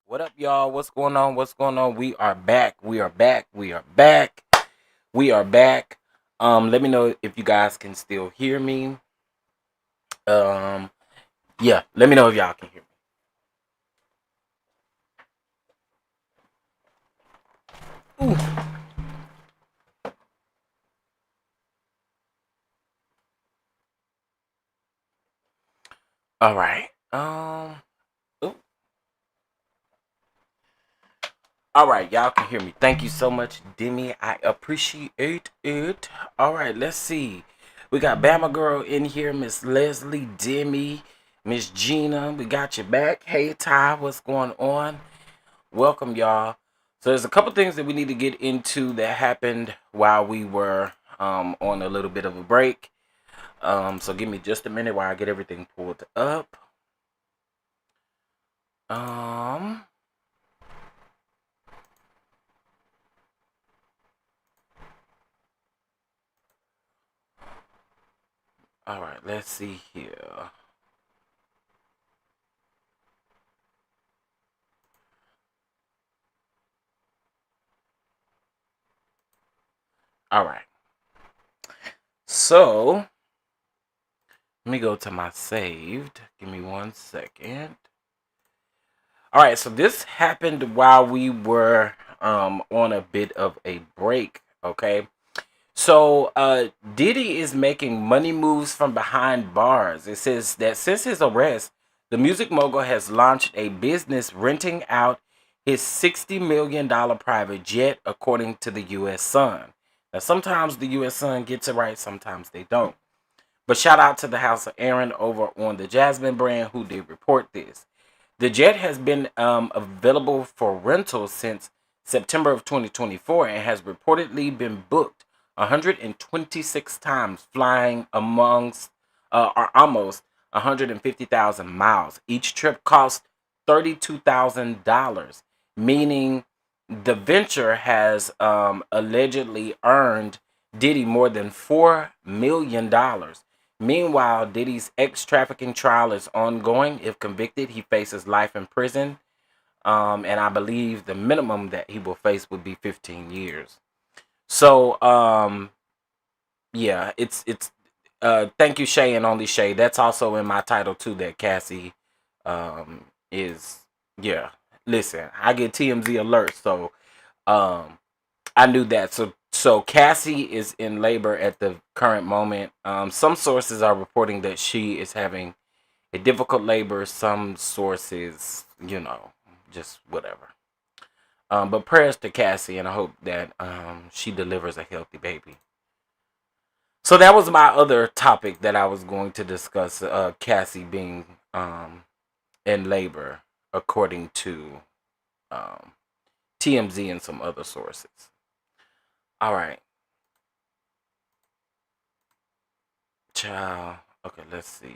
What up, y'all? What's going on? What's going on? We are back. We are back. We are back. We are back. Let me know if you guys can still hear me. Yeah, let me know if y'all can hear me. Ooh. All right. Ooh. All right, y'all can hear me. Thank you so much, Demi. I appreciate it. All right, let's see. We got Bama Girl in here, Miss Leslie, Demi, Miss Gina. We got you back. Hey, Ty, what's going on? Welcome, y'all. So there's a couple things that we need to get into that happened while we were on a little bit of a break. So give me just a minute while I get everything pulled up. All right, let's see here. All right. So let me go to my saved. Give me 1 second. All right, so this happened while we were on a bit of a break, okay? So Diddy is making money moves from behind bars. It says that since his arrest, the music mogul has launched a business renting out his $60 million private jet, according to the U.S. Sun. Now, sometimes the U.S. Sun gets it right, sometimes they don't. But shout out to the House of Aaron over on the Jasmine brand who did report this. The jet has been available for rental since September of 2024 and has reportedly been booked 126 times, flying amongst or almost 150,000 miles. Each trip costs $32,000, meaning the venture has allegedly earned Diddy more than $4 million. Meanwhile, Diddy's ex-trafficking trial is ongoing. If convicted, he faces life in prison. And I believe the minimum that he will face would be 15 years. So, yeah, it's thank you, Shay, and only Shay. That's also in my title too, that Cassie is, yeah. Listen, I get TMZ alerts, so I knew that. So Cassie is in labor at the current moment. Some sources are reporting that she is having a difficult labor. Some sources, you know, just whatever. But prayers to Cassie, and I hope that she delivers a healthy baby. So that was my other topic that I was going to discuss. Cassie being in labor, according to TMZ and some other sources. All right. Child. Okay, let's see.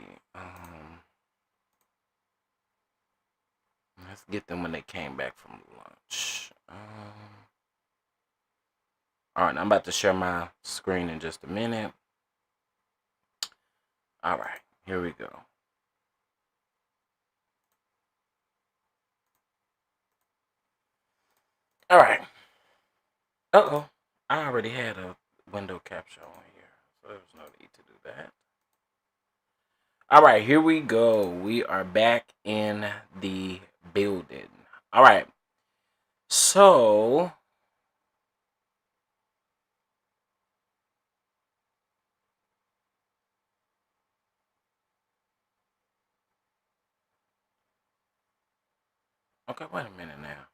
Let's get them when they came back from lunch. All right, I'm about to share my screen in just a minute. All right, here we go. All right. Uh-oh. I already had a window capture on here, so there's no need to do that. All right, here we go. We are back in the building. All right. So okay, wait a minute now.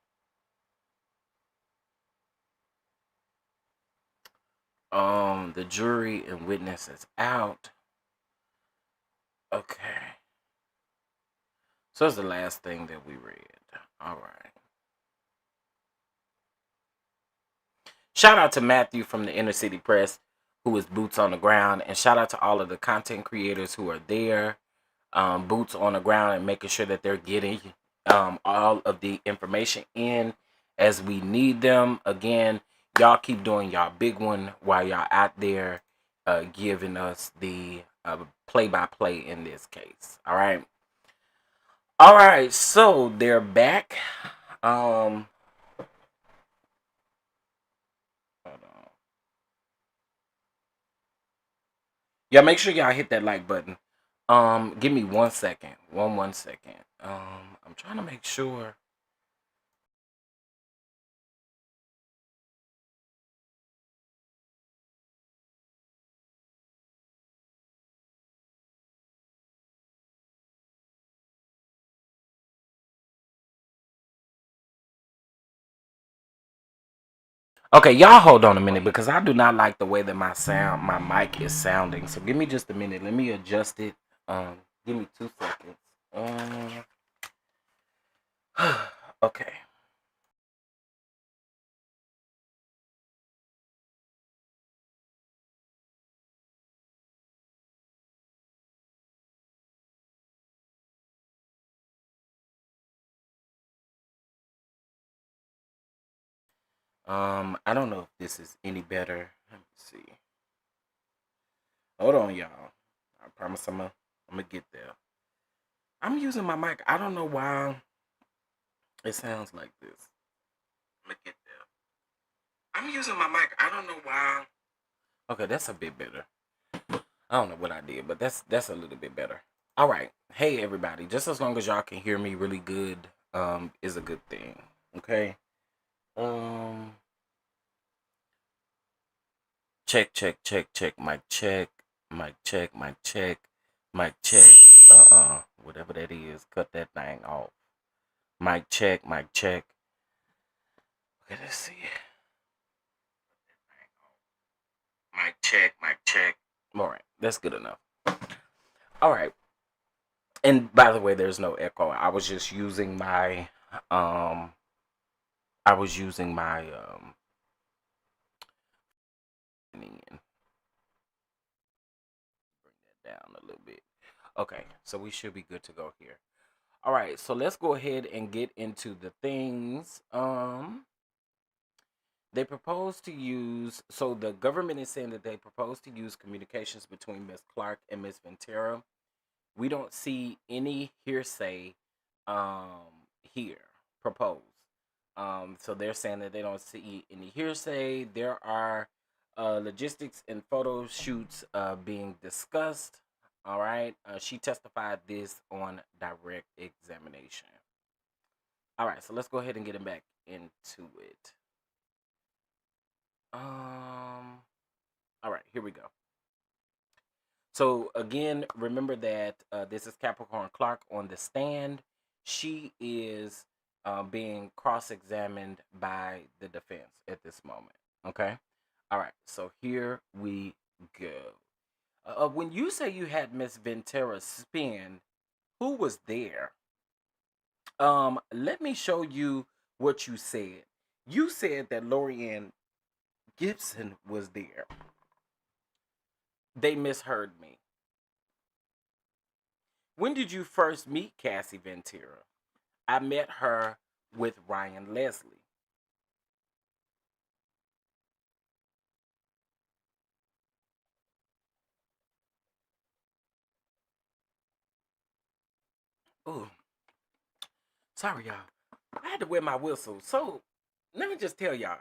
The jury and witness is out. Okay. So that's the last thing that we read. All right. Shout out to Matthew from the Inner City Press, who is boots on the ground, and shout out to all of the content creators who are there, boots on the ground, and making sure that they're getting all of the information in as we need them. Again, y'all keep doing y'all big one while y'all out there giving us the play-by-play in this case. All right. All right, so they're back. Hold on. Yeah, make sure y'all hit that like button. Give me 1 second. One second. I'm trying to make sure. Okay, y'all hold on a minute because I do not like the way that my mic is sounding. So give me just a minute. Let me adjust it. Give me 2 seconds. Okay. I don't know if this is any better. Let me see. Hold on, y'all. I promise I'm gonna get there. I'm using my mic. I don't know why it sounds like this. I'm gonna get there. I'm using my mic. I don't know why. Okay, that's a bit better. I don't know what I did, but that's a little bit better. All right. Hey everybody. Just as long as y'all can hear me really good, is a good thing. Okay. Um check, check, check, check, mic check, mic check, mic check, mic check. Whatever that is, cut that thing off. Mic check, mic check. Okay, let's see. Mic check, mic check. All right, that's good enough. All right. And by the way, there's no echo. I was just using my I was using my bring that down a little bit. Okay, so we should be good to go here. All right, so let's go ahead and get into the things. They propose to use, so the government is saying that they propose to use communications between Ms. Clark and Ms. Ventura. We don't see any hearsay here proposed. So they're saying that they don't see any hearsay. There are logistics and photo shoots being discussed. All right. She testified this on direct examination. All right. So let's go ahead and get back into it. All right. Here we go. So again, remember that this is Capricorn Clark on the stand. She is being cross-examined by the defense at this moment. Okay. All right. So here we go. When you say you had Miss Ventura spin, who was there? Let me show you what you said. You said that Lorianne Gibson was there. They misheard me. When did you first meet Cassie Ventura? I met her with Ryan Leslie. Oh, sorry, y'all. I had to wear my whistle. So, let me just tell y'all.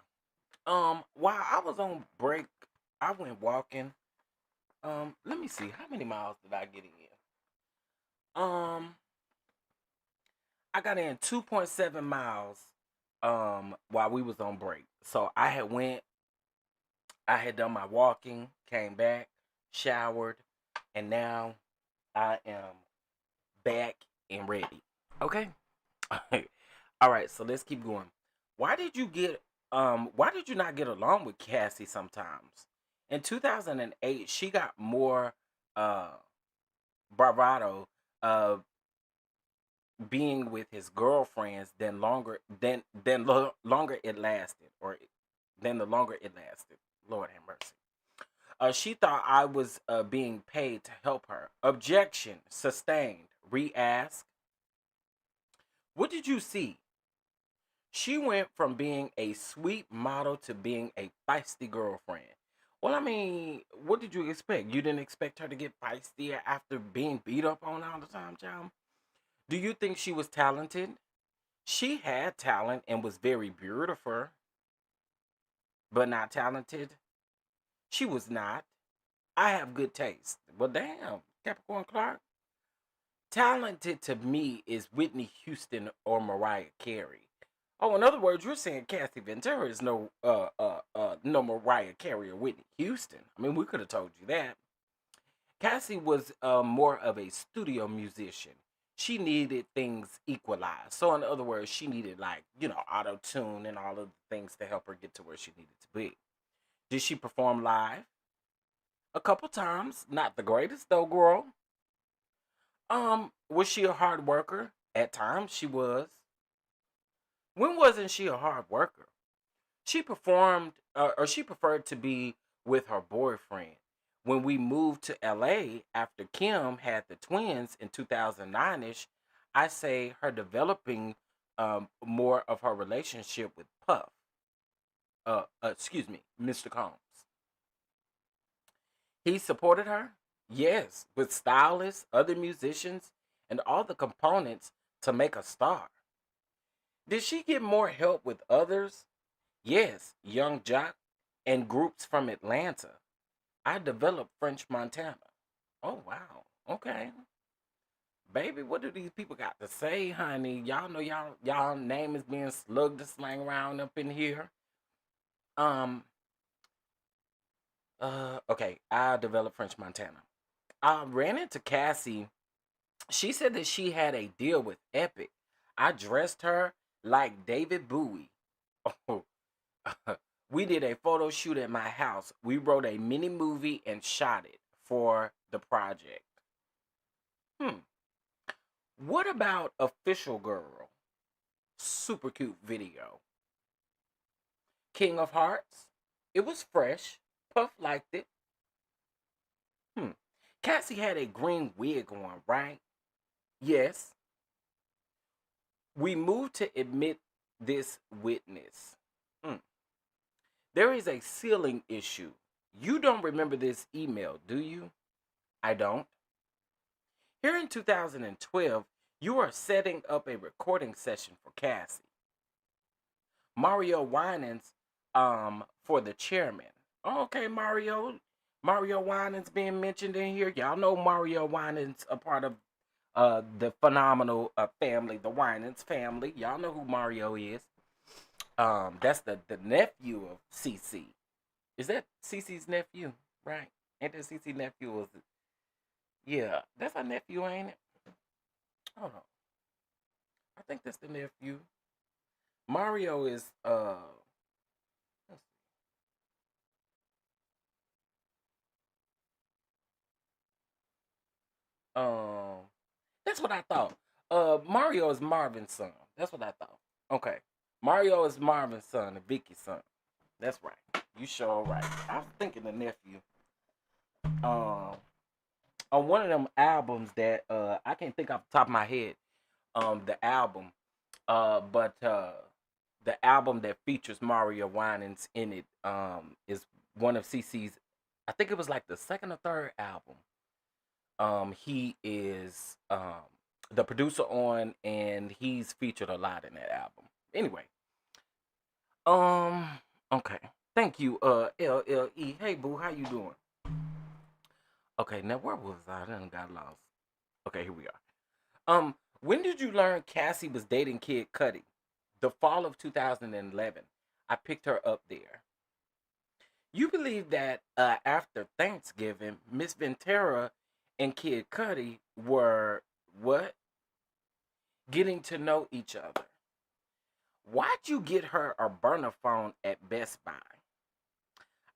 While I was on break, I went walking. Let me see. How many miles did I get in? I got in 2.7 miles while we was on break. So I had done my walking, came back, showered, and now I am back and ready. Okay. All right, so let's keep going. Why did you not get along with Cassie sometimes? In 2008, she got more uh bravado being with his girlfriends longer it lasted, or than the longer it lasted. Lord have mercy. She thought I was being paid to help her. Objection sustained. Re-ask. What did you see? She went from being a sweet model to being a feisty girlfriend. Well, I mean, what did you expect? You didn't expect her to get feisty after being beat up on all the time, child? Do you think she was talented? She had talent and was very beautiful, but not talented. She was not. I have good taste. Well, damn, Capricorn Clark. Talented to me is Whitney Houston or Mariah Carey. Oh, in other words, you're saying Cassie Ventura is no Mariah Carey or Whitney Houston. I mean, we could have told you that. Cassie was more of a studio musician. She needed things equalized. So, in other words, she needed, like, auto tune and all of the things to help her get to where she needed to be. Did she perform live? A couple times. Not the greatest though, girl. Was she a hard worker? At times she was. When wasn't she a hard worker? She performed, or she preferred to be with her boyfriend. When we moved to LA after Kim had the twins in 2009ish, I say her developing more of her relationship with Puff. Excuse me, Mr. Combs. He supported her? Yes, with stylists, other musicians, and all the components to make a star. Did she get more help with others? Yes, Young Jock and groups from Atlanta. I developed French Montana. Oh, wow. Okay. Baby, what do these people got to say, honey? Y'all know y'all name is being slugged to slang around up in here. Um, okay, I developed French Montana. I ran into Cassie. She said that she had a deal with Epic. I dressed her like David Bowie. Oh, we did a photo shoot at my house. We wrote a mini movie and shot it for the project. Hmm. What about Official Girl? Super cute video. King of Hearts? It was fresh. Puff liked it. Hmm. Cassie had a green wig on, right? Yes. We moved to admit this witness. Hmm. There is a ceiling issue. You don't remember this email, do you? I don't. Here in 2012, you are setting up a recording session for Cassie. Mario Winans for the chairman. Okay, Mario Winans being mentioned in here. Y'all know Mario Winans a part of the phenomenal family, the Winans family. Y'all know who Mario is. That's the nephew of CC. Is that CC's nephew? Right? Ain't that CC nephew? Was it? Yeah, that's her nephew, ain't it? Hold on. I think that's the nephew. Mario is let's see. That's what I thought. Mario is Marvin's son. That's what I thought. Okay. Mario is Marvin's son and Vicky's son. That's right. You sure right. I was thinking the nephew. Um on one of them albums that I can't think off the top of my head, the album. But the album that features Mario Winans in it is one of CC's, I think it was like the second or third album. He is the producer on, and he's featured a lot in that album. Anyway, um, okay. Thank you, LLE. Hey, boo, how you doing? Okay, now where was I? I done got lost. Okay, here we are. When did you learn Cassie was dating Kid Cudi? the fall of 2011. I picked her up there. You believe that after Thanksgiving, Miss Ventura and Kid Cudi were what? Getting to know each other. Why'd you get her a burner phone at Best Buy?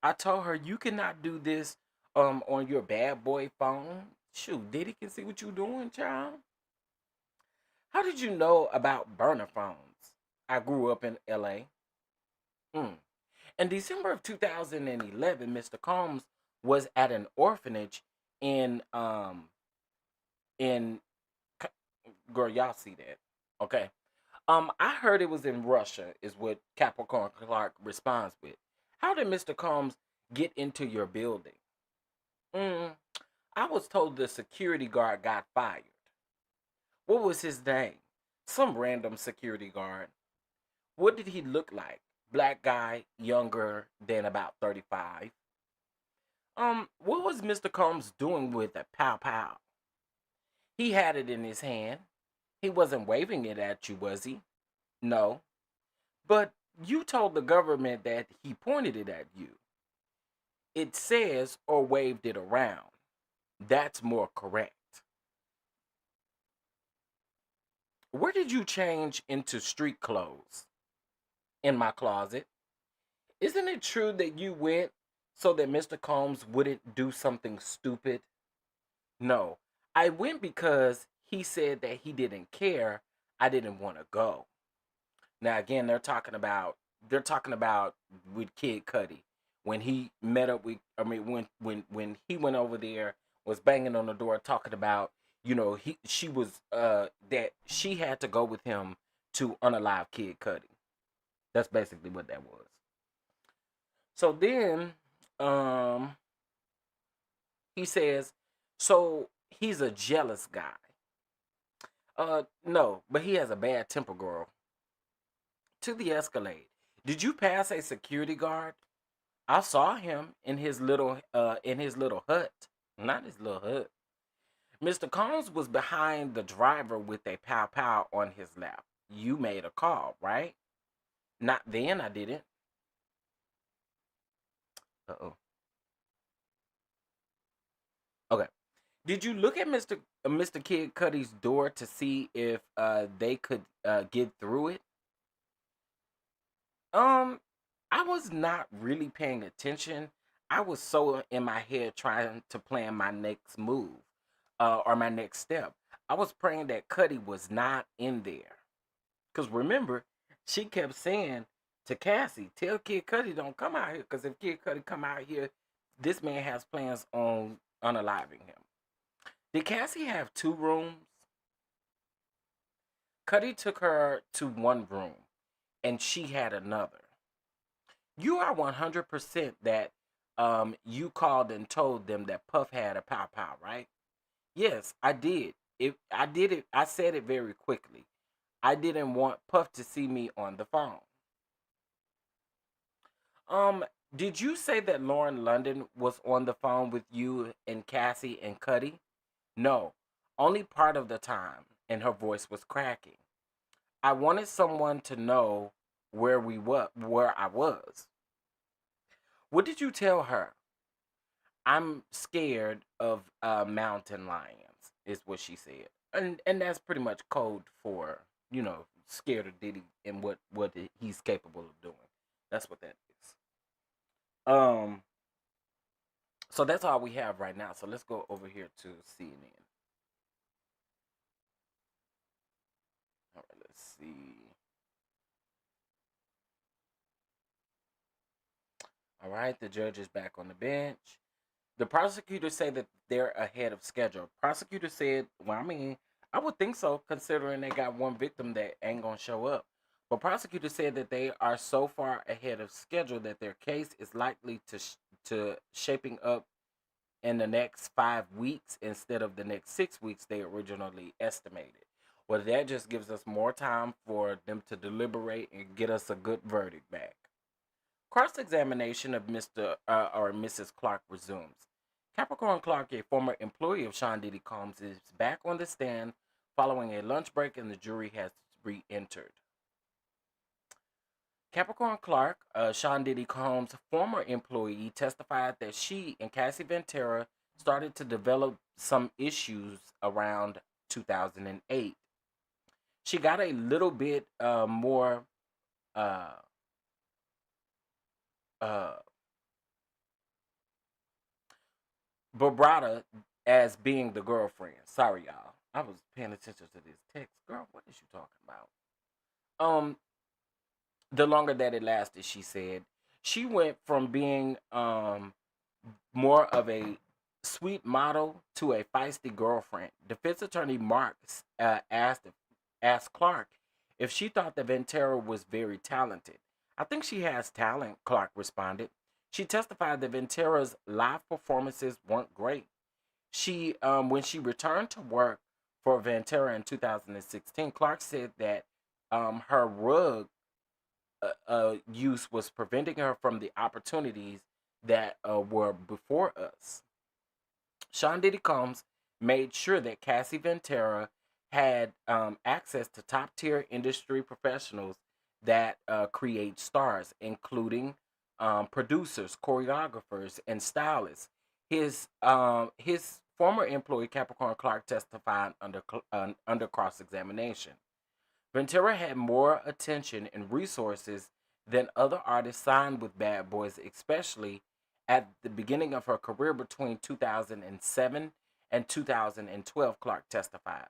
I told her you cannot do this on your bad boy phone. Shoot, Diddy can see what you doing, child. How did you know about burner phones? I grew up in LA. In December of 2011, Mr. Combs was at an orphanage in in girl, y'all see that. Okay. I heard it was in Russia, is what Capricorn Clark responds with. How did Mr. Combs get into your building? I was told the security guard got fired. What was his name? Some random security guard. What did he look like? Black guy, younger than about 35. What was Mr. Combs doing with a pow pow? He had it in his hand. He wasn't waving it at you, was he? No. But you told the government that he pointed it at you. It says or waved it around. That's more correct. Where did you change into street clothes? In my closet. Isn't it true that you went so that Mr. Combs wouldn't do something stupid? No. I went because he said that he didn't care. I didn't want to go. Now again, they're talking about with Kid Cudi when he met up with. I mean, when he went over there, was banging on the door, talking about she was that she had to go with him to unalive Kid Cudi. That's basically what that was. So then, he says, so he's a jealous guy. No, but he has a bad temper, girl. To the Escalade. Did you pass a security guard? I saw him in his little hut. Not his little hut. Mr. Combs was behind the driver with a pow pow on his lap. You made a call, right? Not then, I didn't. Uh-oh. Okay. Did you look at Mr. Kid Cudi's door to see if they could get through it? Um, I was not really paying attention. I was so in my head trying to plan my next move, or my next step. I was praying that Cudi was not in there. Cause remember, she kept saying to Cassie, "Tell Kid Cudi don't come out here. Cause if Kid Cudi come out here, this man has plans on unaliving him." Did Cassie have two rooms? Cudi took her to one room, and she had another. You are 100% that you called and told them that Puff had a pow pow, right? Yes, I did. I did it. I said it very quickly. I didn't want Puff to see me on the phone. Um, did you say that Lauren London was on the phone with you and Cassie and Cudi? No, only part of the time, and her voice was cracking. I wanted someone to know where I was. What did you tell her? I'm scared of mountain lions, is what she said, and that's pretty much code for scared of Diddy and what he's capable of doing. That's what that is. Um, so that's all we have right now. So let's go over here to CNN. All right, let's see. All right, the judge is back on the bench. The prosecutors say that they're ahead of schedule. Prosecutor said, well, I mean, I would think so, considering they got one victim that ain't gonna show up. But prosecutors said that they are so far ahead of schedule that their case is likely to shaping up in the next 5 weeks instead of the next 6 weeks they originally estimated. Well, that just gives us more time for them to deliberate and get us a good verdict back. Cross-examination of Mr. Or Mrs. Clark resumes. Capricorn Clark, a former employee of Sean Diddy Combs, is back on the stand following a lunch break and the jury has re-entered. Capricorn Clark, Sean Diddy Combs' former employee, testified that she and Cassie Ventura started to develop some issues around 2008. She got a little bit more uh, uh, vibrata as being the girlfriend. Sorry, y'all. I was paying attention to this text. Girl, what is you talking about? Um, the longer that it lasted, she said, she went from being more of a sweet model to a feisty girlfriend. Defense attorney Marks asked Clark if she thought that Ventura was very talented. I think she has talent, Clark responded. She testified that Ventura's live performances weren't great. When she returned to work for Ventura in 2016, Clark said that her rug use was preventing her from the opportunities that were before us. Sean Diddy Combs made sure that Cassie Ventura had access to top tier industry professionals that create stars, including producers, choreographers, and stylists. His former employee Capricorn Clark testified under cross examination. Ventura had more attention and resources than other artists signed with Bad Boys, especially at the beginning of her career between 2007 and 2012, Clark testified.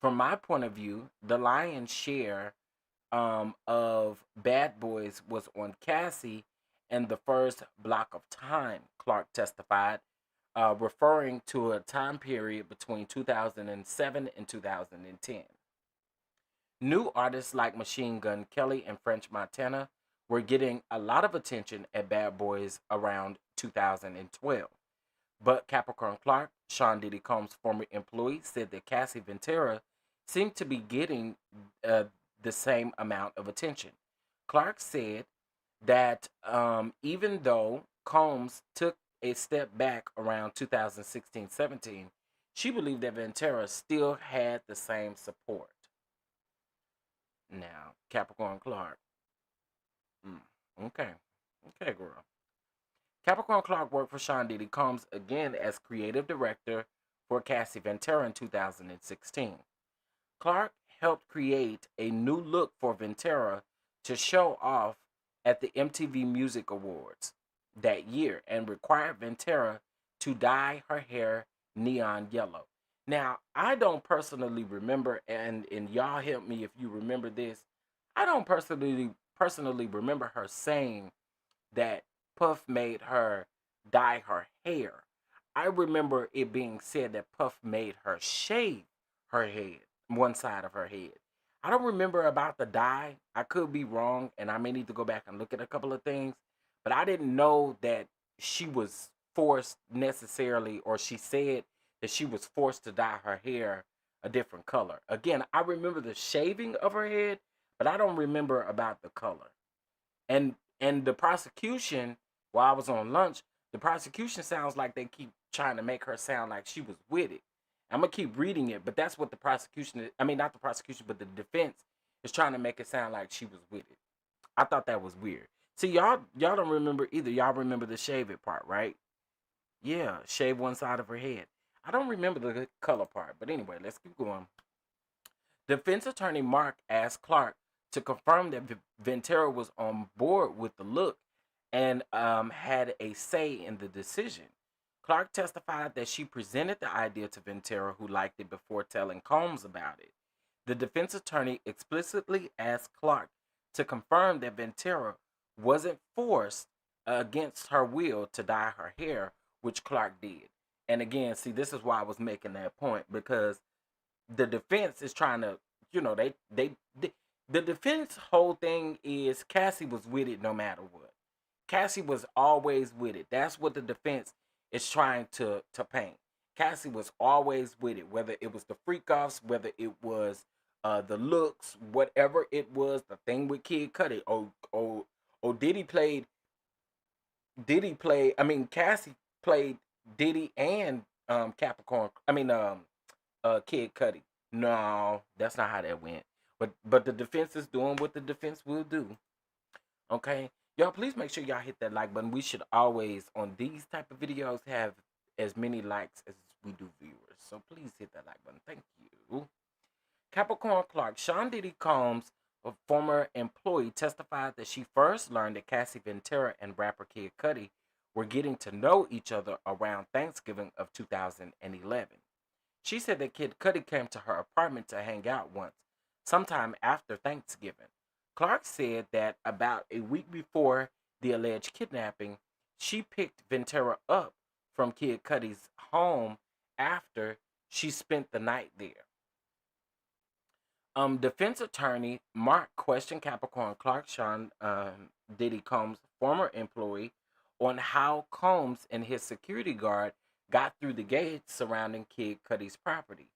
From my point of view, the lion's share of Bad Boys was on Cassie and the first block of time, Clark testified, referring to a time period between 2007 and 2010. New artists like Machine Gun Kelly and French Montana were getting a lot of attention at Bad Boys around 2012. But Capricorn Clark, Sean Diddy Combs' former employee, said that Cassie Ventura seemed to be getting the same amount of attention. Clark said that even though Combs took a step back around 2016-17, she believed that Ventura still had the same support. Now, Capricorn Clark. Okay. Okay, girl. Capricorn Clark worked for Sean Diddy Combs again as creative director for Cassie Ventura in 2016. Clark helped create a new look for Ventura to show off at the MTV Music Awards that year and required Ventura to dye her hair neon yellow. Now, I don't personally remember, and y'all help me if you remember this. I don't personally remember her saying that Puff made her dye her hair. I remember it being said that Puff made her shave her head, one side of her head. I don't remember about the dye. I could be wrong, and I may need to go back and look at a couple of things. But I didn't know that she was forced necessarily, or she said that she was forced to dye her hair a different color. Again, I remember the shaving of her head, but I don't remember about the color. And the prosecution, while I was on lunch, the prosecution sounds like they keep trying to make her sound like she was with it. I'm gonna keep reading it, but that's what the prosecution, I mean not the prosecution, but the defense is trying to make it sound like she was with it. I thought that was weird. See, y'all don't remember either. Y'all remember the shave it part, right? Yeah, shave one side of her head. I don't remember the color part, but anyway, let's keep going. Defense attorney Mark asked Clark to confirm that Ventura was on board with the look and had a say in the decision. Clark testified that she presented the idea to Ventura, who liked it, before telling Combs about it. The defense attorney explicitly asked Clark to confirm that Ventura wasn't forced against her will to dye her hair, which Clark did. And again, see, this is why I was making that point, because the defense is trying to, they the defense whole thing is Cassie was with it no matter what. Cassie was always with it. That's what the defense is trying to paint. Cassie was always with it, whether it was the freak offs, whether it was the looks, whatever it was, the thing with Kid Cudi. I mean, Cassie played Diddy and Capricorn. I mean, Kid Cudi. No, that's not how that went. But the defense is doing what the defense will do. Okay, y'all, please make sure y'all hit that like button. We should always, on these type of videos, have as many likes as we do viewers. So please hit that like button. Thank you. Capricorn Clark. Sean Diddy Combs, a former employee, testified that she first learned that Cassie Ventura and rapper Kid Cudi were getting to know each other around Thanksgiving of 2011. She said that Kid Cudi came to her apartment to hang out once, sometime after Thanksgiving. Clark said that about a week before the alleged kidnapping, she picked Ventura up from Kid Cudi's home after she spent the night there. Defense attorney Mark questioned Capricorn Clark, Sean Diddy Combs' former employee, on how Combs and his security guard got through the gates surrounding Kid Cudi's property.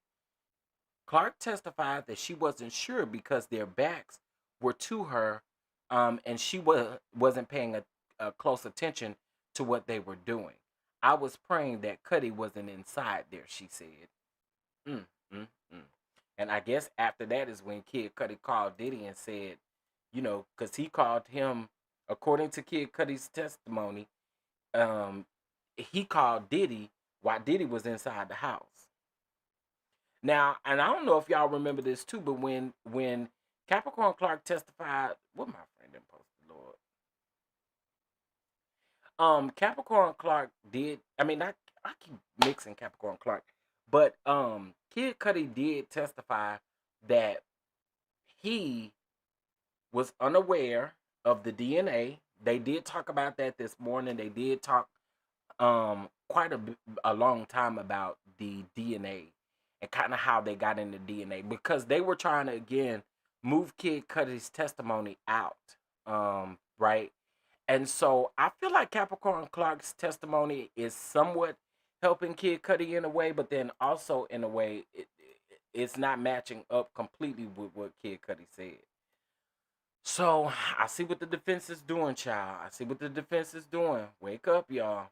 Clark testified that she wasn't sure because their backs were to her, and she wasn't paying a close attention to what they were doing. I was praying that Cudi wasn't inside there, she said. Mm, mm, mm. And I guess after that is when Kid Cudi called Diddy and said, because he called him, according to Kid Cudi's testimony, he called Diddy while Diddy was inside the house. Now, and I don't know if y'all remember this too, but when Capricorn Clark testified, what my friend didn't post, Lord. Capricorn Clark did. I mean, I keep mixing Capricorn Clark, but Kid Cudi did testify that he was unaware of the DNA. They did talk about that this morning. They did talk quite a long time about the DNA and kind of how they got into DNA because they were trying to again move Kid Cudi's testimony out, right? And so I feel like Capricorn Clark's testimony is somewhat helping Kid Cudi in a way, but then also in a way it's not matching up completely with what Kid Cudi said. So I see what the defense is doing, child. I see what the defense is doing. Wake up, y'all.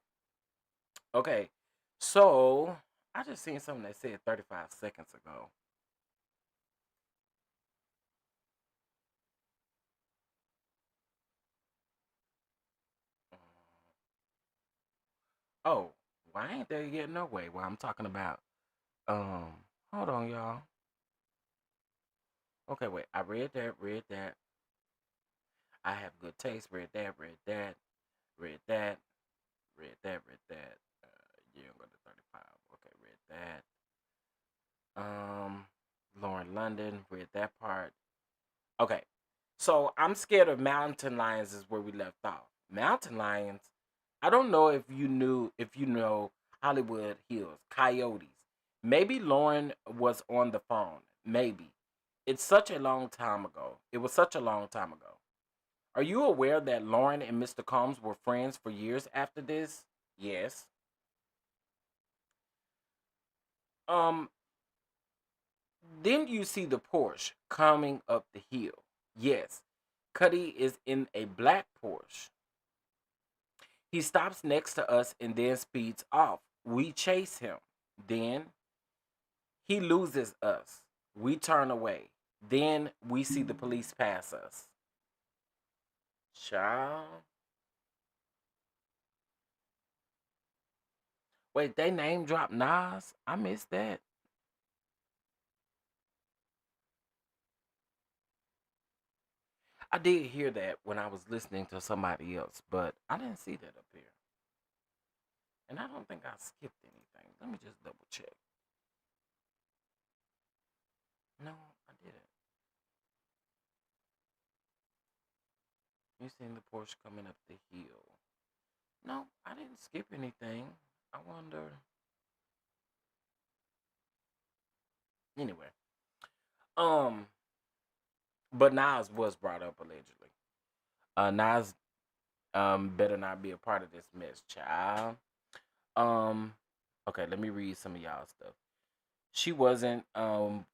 Okay, so I just seen something that said 35 seconds ago. Oh, why ain't there yet no way? Well, I'm talking about, hold on, y'all. Okay, wait, I read that. I have good taste, read that, read that, read that, read that, read that. Yeah, I'm going to 35. Okay, read that. Lauren London, read that part. Okay, so I'm scared of mountain lions is where we left off. Mountain lions, I don't know if you know Hollywood Hills, coyotes. Maybe Lauren was on the phone. Maybe. It's such a long time ago. It was such a long time ago. Are you aware that Lauren and Mr. Combs were friends for years after this? Yes. Um, then you see the Porsche coming up the hill. Yes. Cudi is in a black Porsche. He stops next to us and then speeds off. We chase him. Then he loses us. We turn away. Then we see the police pass us. Child. Wait, they name drop Nas? I missed that. I did hear that when I was listening to somebody else, but I didn't see that up here. And I don't think I skipped anything. Let me just double check. No, I didn't. You seen the Porsche coming up the hill. No, I didn't skip anything. I wonder. Anyway, um, but Nas was brought up allegedly. Nas better not be a part of this mess, child. Um, okay, let me read some of y'all stuff. She wasn't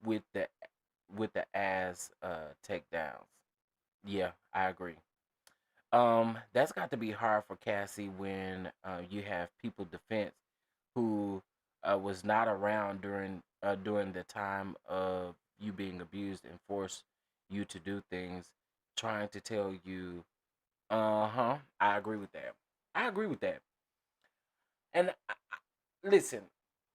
with the ass takedowns. Yeah, I agree. That's got to be hard for Cassie when you have people defense who was not around during the time of you being abused and forced you to do things, trying to tell you I agree with that. I agree with that. And listen,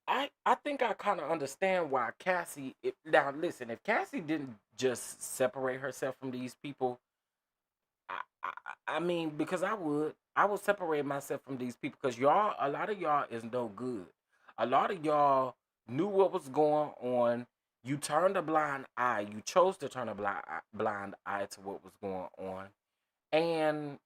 I think I kind of understand why Cassie. Now, listen, if Cassie didn't just separate herself from these people, I mean, because I would separate myself from these people because y'all, a lot of y'all is no good. A lot of y'all knew what was going on. You turned a blind eye. You chose to turn a blind eye to what was going on, and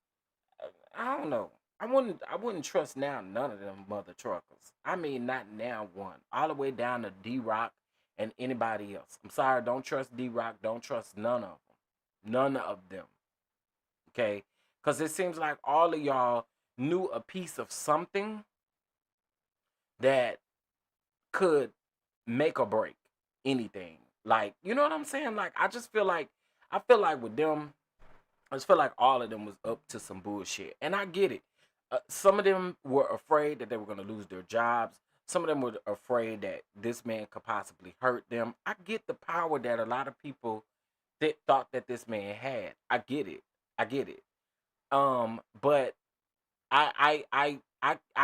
I don't know. I wouldn't trust now none of them mother truckers. I mean, not now one. All the way down to D Rock and anybody else. I'm sorry, don't trust D Rock. Don't trust none of them. None of them. Okay? Because it seems like all of y'all knew a piece of something that could make or break anything. Like, you know what I'm saying? Like, I feel like with them, I just feel like all of them was up to some bullshit. And I get it. Some of them were afraid that they were going to lose their jobs. Some of them were afraid that this man could possibly hurt them. I get the power that a lot of people that thought that this man had. I get it. I get it. But I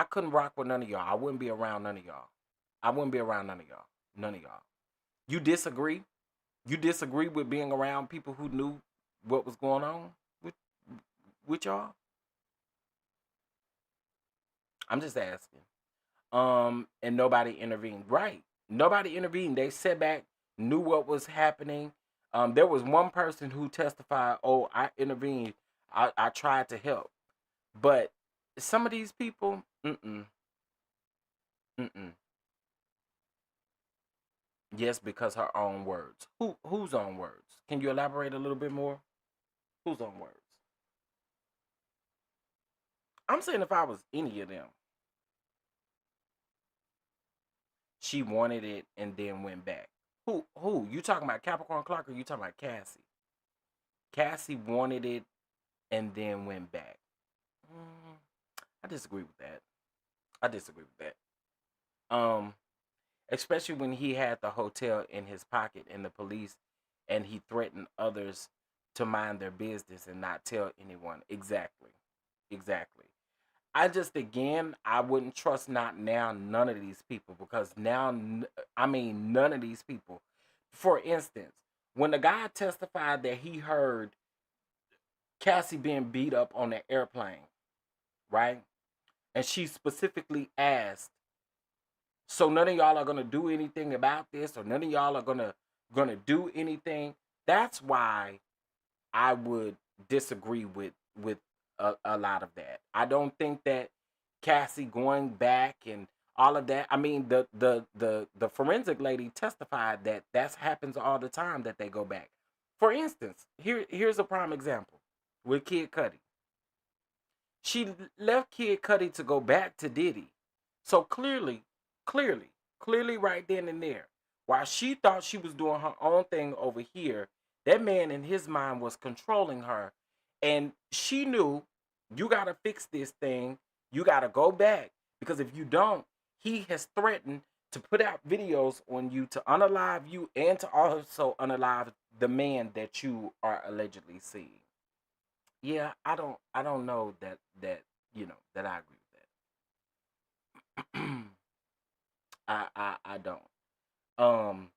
couldn't rock with none of y'all. I wouldn't be around none of y'all. I wouldn't be around none of y'all. None of y'all. You disagree? You disagree with being around people who knew what was going on with y'all? I'm just asking. And nobody intervened. Right. Nobody intervened. They sat back, knew what was happening. There was one person who testified, oh, I intervened. I tried to help. But some of these people, mm-mm. Yes, because her own words. Whose own words? Can you elaborate a little bit more? Whose own words? I'm saying if I was any of them, she wanted it and then went back. Who? You talking about Capricorn Clark or you talking about Cassie? Cassie wanted it and then went back. Mm, I disagree with that. I disagree with that. Um, Especially when he had the hotel in his pocket and the police, and he threatened others to mind their business and not tell anyone. Exactly. Exactly. I just again, I wouldn't trust not now none of these people because now, I mean, none of these people. For instance, when the guy testified that he heard Cassie being beat up on the airplane, right? And she specifically asked, so none of y'all are gonna do anything about this, or none of y'all are gonna do anything. That's why I would disagree with a lot of that. I don't think that Cassie going back and all of that. I mean, the forensic lady testified that that happens all the time that they go back. For instance, here's a prime example with Kid Cudi. She left Kid Cudi to go back to Diddy. So clearly, right then and there, while she thought she was doing her own thing over here, that man in his mind was controlling her. And she knew, you got to fix this thing. You got to go back. Because if you don't, he has threatened to put out videos on you to unalive you and to also unalive the man that you are allegedly seeing. Yeah, I don't know that that I agree with that. I don't. Um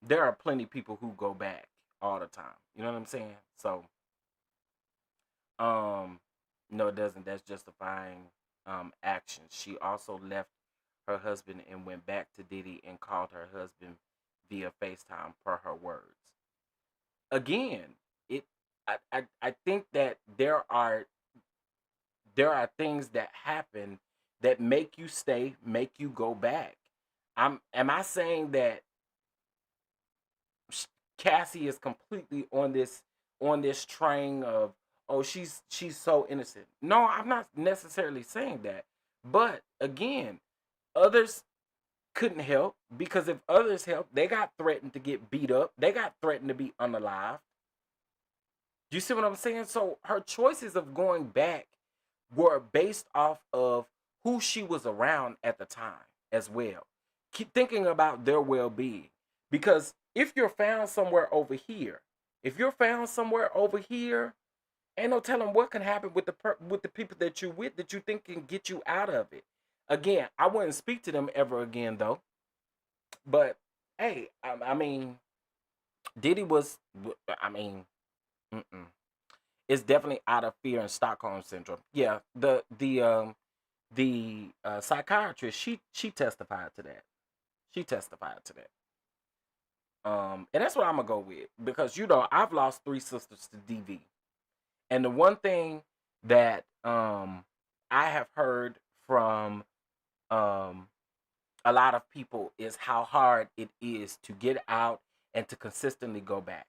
there are plenty of people who go back all the time. You know what I'm saying? So um no, it doesn't. That's justifying actions. She also left her husband and went back to Diddy and called her husband via FaceTime per her words. Again, it I think that there are things that happen that make you stay, make you go back. Am I saying that Cassie is completely on this train of, oh, she's so innocent? No, I'm not necessarily saying that. But again, others couldn't help because if others helped, they got threatened to get beat up. They got threatened to be unalive. You see what I'm saying? So her choices of going back were based off of who she was around at the time as well. Keep thinking about their well-being. Because if you're found somewhere over here, if you're found somewhere over here Ain't no telling what can happen with the people that you with that you think can get you out of it. Again, I wouldn't speak to them ever again though. But hey, I mean, Diddy was. I mean, mm-mm. It's definitely out of fear and Stockholm syndrome. Yeah, the psychiatrist, she testified to that. She testified to that. And that's what I'm gonna go with because I've lost 3 sisters to DV, and the one thing that I have heard from um a lot of people is how hard it is to get out and to consistently go back.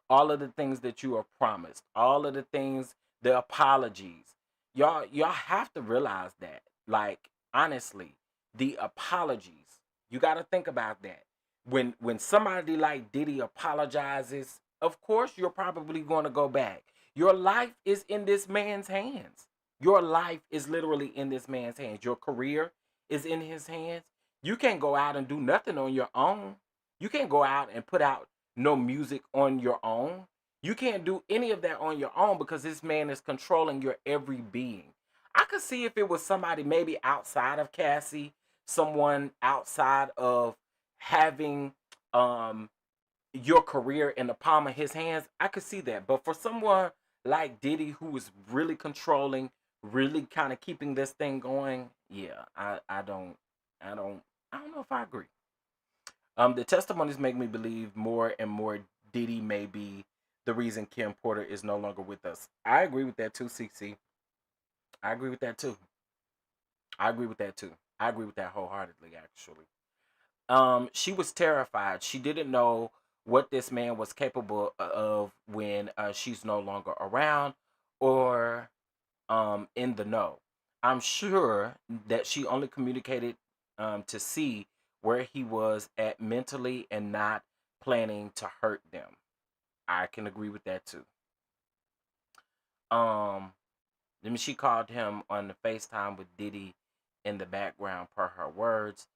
All of the things that you are promised, all of the things, the apologies. Y'all have to realize that. Like, honestly, the apologies. You got to think about that. When somebody like Diddy apologizes, of course you're probably going to go back. Your life is in this man's hands. Your life is literally in this man's hands. Your career is in his hands. You can't go out and do nothing on your own. You can't go out and put out no music on your own. You can't do any of that on your own because this man is controlling your every being. I could see if it was somebody maybe outside of Cassie, someone outside of having your career in the palm of his hands, I could see that. But for someone like Diddy who is really controlling, really kind of keeping this thing going, yeah, I don't know if I agree. The testimonies make me believe more and more Diddy may be the reason Kim Porter is no longer with us. I agree with that too, CC. I agree with that too. I agree with that too. I agree with that wholeheartedly, actually. She was terrified. She didn't know what this man was capable of when she's no longer around or in the know. I'm sure that she only communicated to see where he was at mentally and not planning to hurt them. I can agree with that too. Um, then she called him on the FaceTime with Diddy in the background, per her words.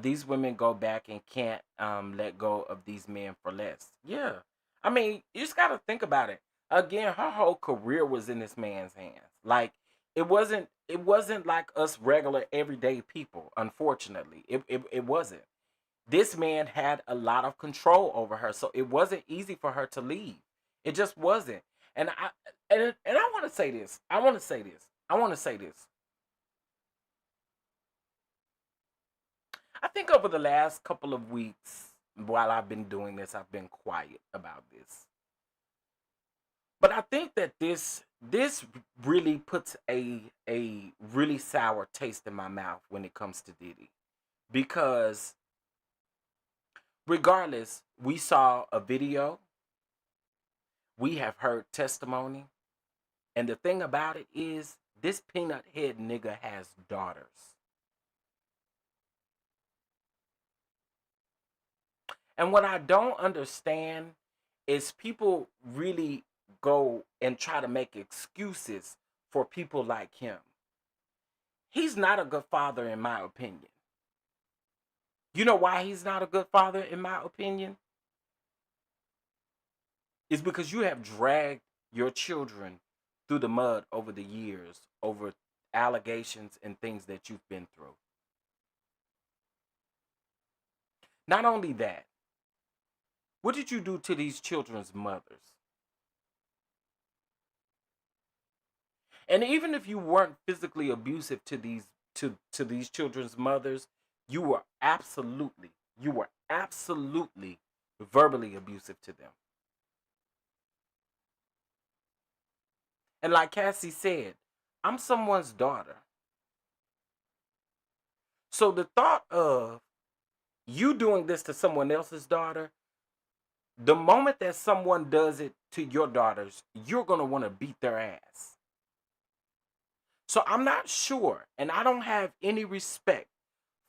These women go back and can't let go of these men for less. Yeah, I mean, you just gotta think about it. Again, her whole career was in this man's hands. Like, it wasn't like us regular everyday people. Unfortunately, it wasn't. This man had a lot of control over her, so it wasn't easy for her to leave. It just wasn't. And I want to say this. I want to say this. I want to say this. I think over the last couple of weeks, while I've been doing this, I've been quiet about this. But I think that this really puts a really sour taste in my mouth when it comes to Diddy. Because regardless, we saw a video, we have heard testimony, and the thing about it is this peanut head nigga has daughters. And what I don't understand is people really go and try to make excuses for people like him. He's not a good father, in my opinion. You know why he's not a good father, in my opinion? It's because you have dragged your children through the mud over the years, over allegations and things that you've been through. Not only that, what did you do to these children's mothers? And even if you weren't physically abusive to these children's mothers, you were absolutely verbally abusive to them. And like Cassie said, I'm someone's daughter. So the thought of you doing this to someone else's daughter, the moment that someone does it to your daughters, you're going to want to beat their ass. So I'm not sure, and I don't have any respect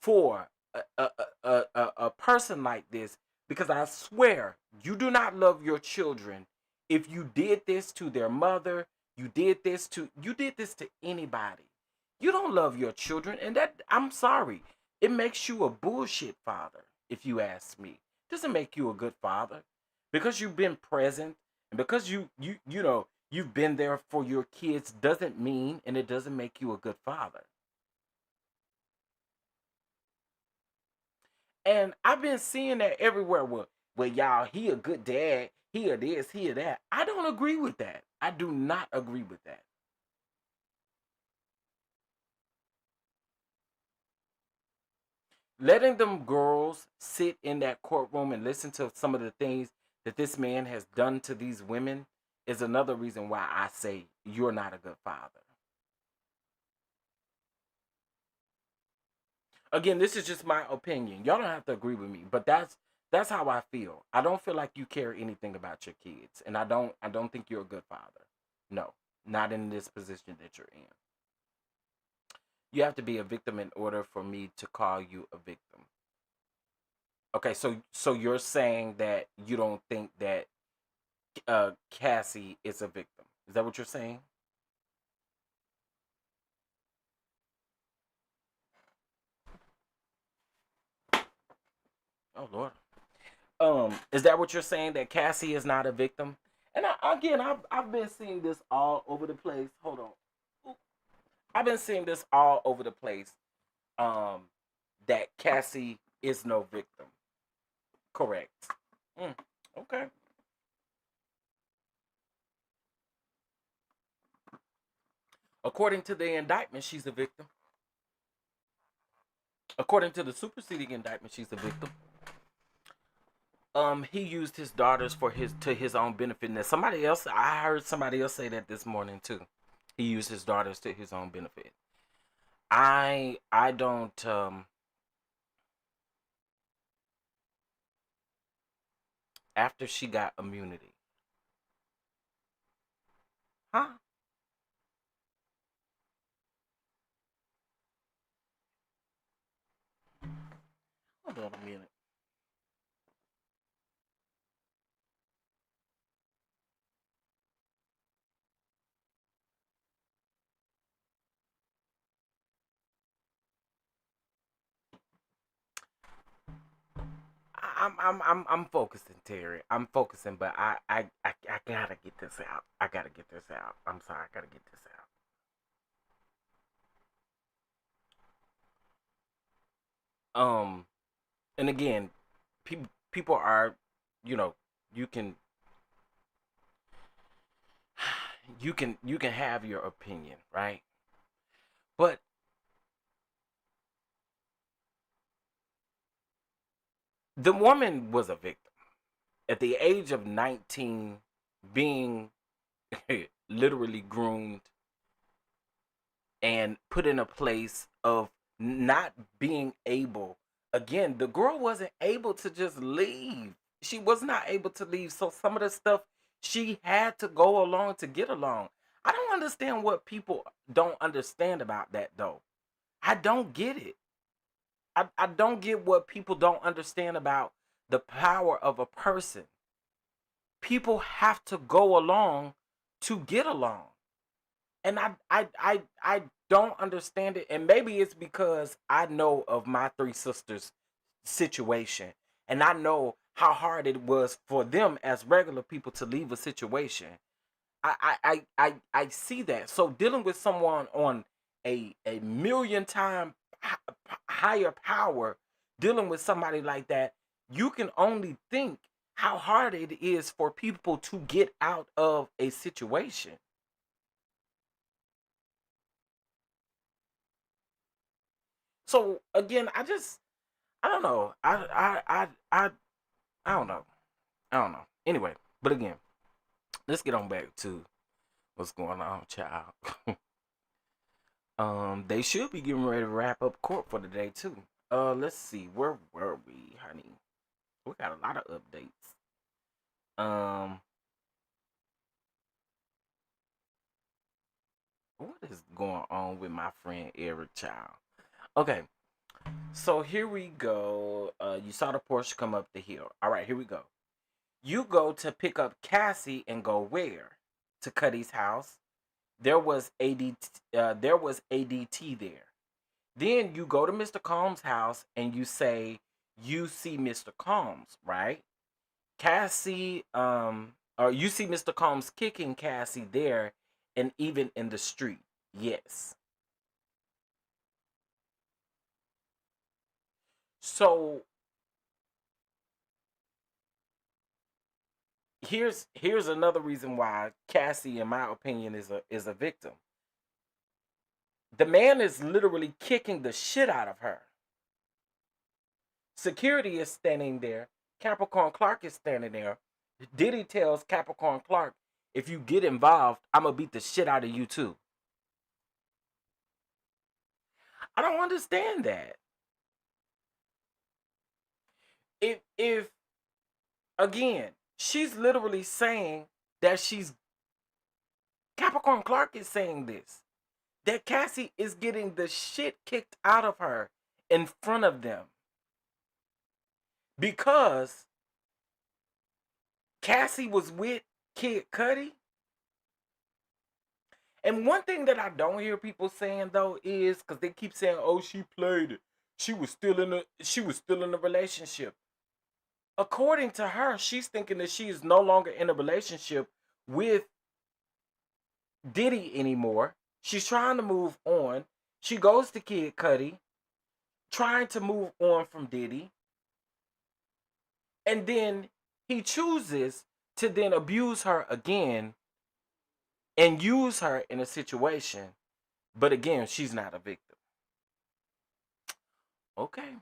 for a person like this, because I swear you do not love your children if you did this to their mother, you did this to anybody. You don't love your children, and that, I'm sorry, it makes you a bullshit father, if you ask me. It doesn't make you a good father because you've been present, and because you've been there for your kids doesn't mean, and it doesn't make you a good father. And I've been seeing that everywhere. Well, y'all, he a good dad. He a this, he a that. I don't agree with that. I do not agree with that. Letting them girls sit in that courtroom and listen to some of the things that this man has done to these women is another reason why I say you're not a good father. Again, this is just my opinion. Y'all don't have to agree with me, but that's how I feel. I don't feel like you care anything about your kids, and I don't think you're a good father. No, not in this position that you're in. You have to be a victim in order for me to call you a victim. Okay, so you're saying that you don't think that Cassie is a victim. Is that what you're saying? Oh Lord. Is that what you're saying, that Cassie is not a victim? And I've been seeing this all over the place. Hold on. Oop. I've been seeing this all over the place. Um, that Cassie is no victim. Correct. Mm, okay. According to the indictment, she's a victim. According to the superseding indictment, she's a victim. He used his daughters for his own benefit. Now I heard somebody else say that this morning too. He used his daughters to his own benefit. I don't after she got immunity. Huh? Hold on a minute. I'm focusing, Terry. I'm focusing, but I gotta get this out. I gotta get this out. I'm sorry, I gotta get this out. Um, and again, people are, you know, you can you can have your opinion, right? But the woman was a victim at the age of 19, being literally groomed and put in a place of not being able. Again, the girl wasn't able to just leave. She was not able to leave. So some of the stuff she had to go along to get along. I don't understand what people don't understand about that though. I don't get it. I don't get what people don't understand about the power of a person. People have to go along to get along. And I don't understand it. And maybe it's because I know of my three sisters' situation, and I know how hard it was for them as regular people to leave a situation. I see that. So dealing with someone on a million time higher power, dealing with somebody like that, you can only think how hard it is for people to get out of a situation. So again, I don't know. I don't know. I don't know. Anyway, but again, let's get on back to what's going on, child. They should be getting ready to wrap up court for the day too. Let's see, where were we, honey? We got a lot of updates. Um, what is going on with my friend Eric, child? Okay, so here we go. You saw the Porsche come up the hill. All right, here we go. You go to pick up Cassie and go where? To Cudi's house. There was ADT there. Then you go to Mr. Combs' house and you say you see Mr. Combs, right? Cassie Or you see Mr. Combs kicking Cassie there and even in the street. Yes. So here's another reason why Cassie, in my opinion, is a victim. The man is literally kicking the shit out of her. Security is standing there. Capricorn Clark is standing there. Diddy tells Capricorn Clark, if you get involved, I'm gonna beat the shit out of you too. I don't understand that. If again, she's literally saying that Capricorn Clark is saying this. That Cassie is getting the shit kicked out of her in front of them. Because Cassie was with Kid Cudi. And one thing that I don't hear people saying though is because they keep saying, "Oh, she played it. She was still in a relationship." According to her, she's thinking that she is no longer in a relationship with Diddy anymore. She's trying to move on. She goes to Kid Cudi, trying to move on from Diddy. And then he chooses to then abuse her again and use her in a situation. But again, she's not a victim. Okay.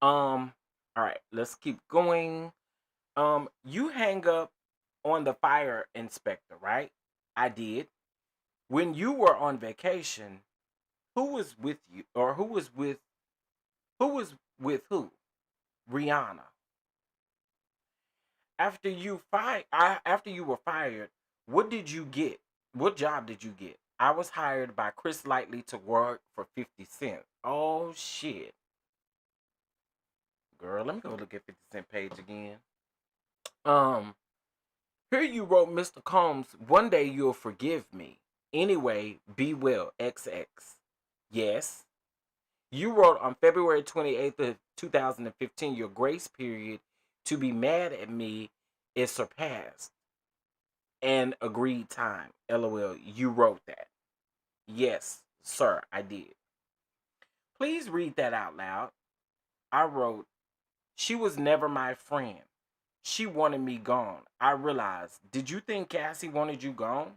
All right, let's keep going. You hang up on the fire inspector, right? I did. When you were on vacation, who was with you or who was with who? Rihanna. After you were fired, what did you get? What job did you get? I was hired by Chris Lightly to work for 50 Cent. Oh shit. Girl, let me go look at 50 Cent page again. Um, Here you wrote, Mr. Combs, one day you'll forgive me. Anyway, be well, XX. Yes. You wrote on February 28th of 2015, your grace period to be mad at me is surpassed. And agreed time. LOL. You wrote that. Yes, sir, I did. Please read that out loud. I wrote, she was never my friend. She wanted me gone. I realized, did you think Cassie wanted you gone?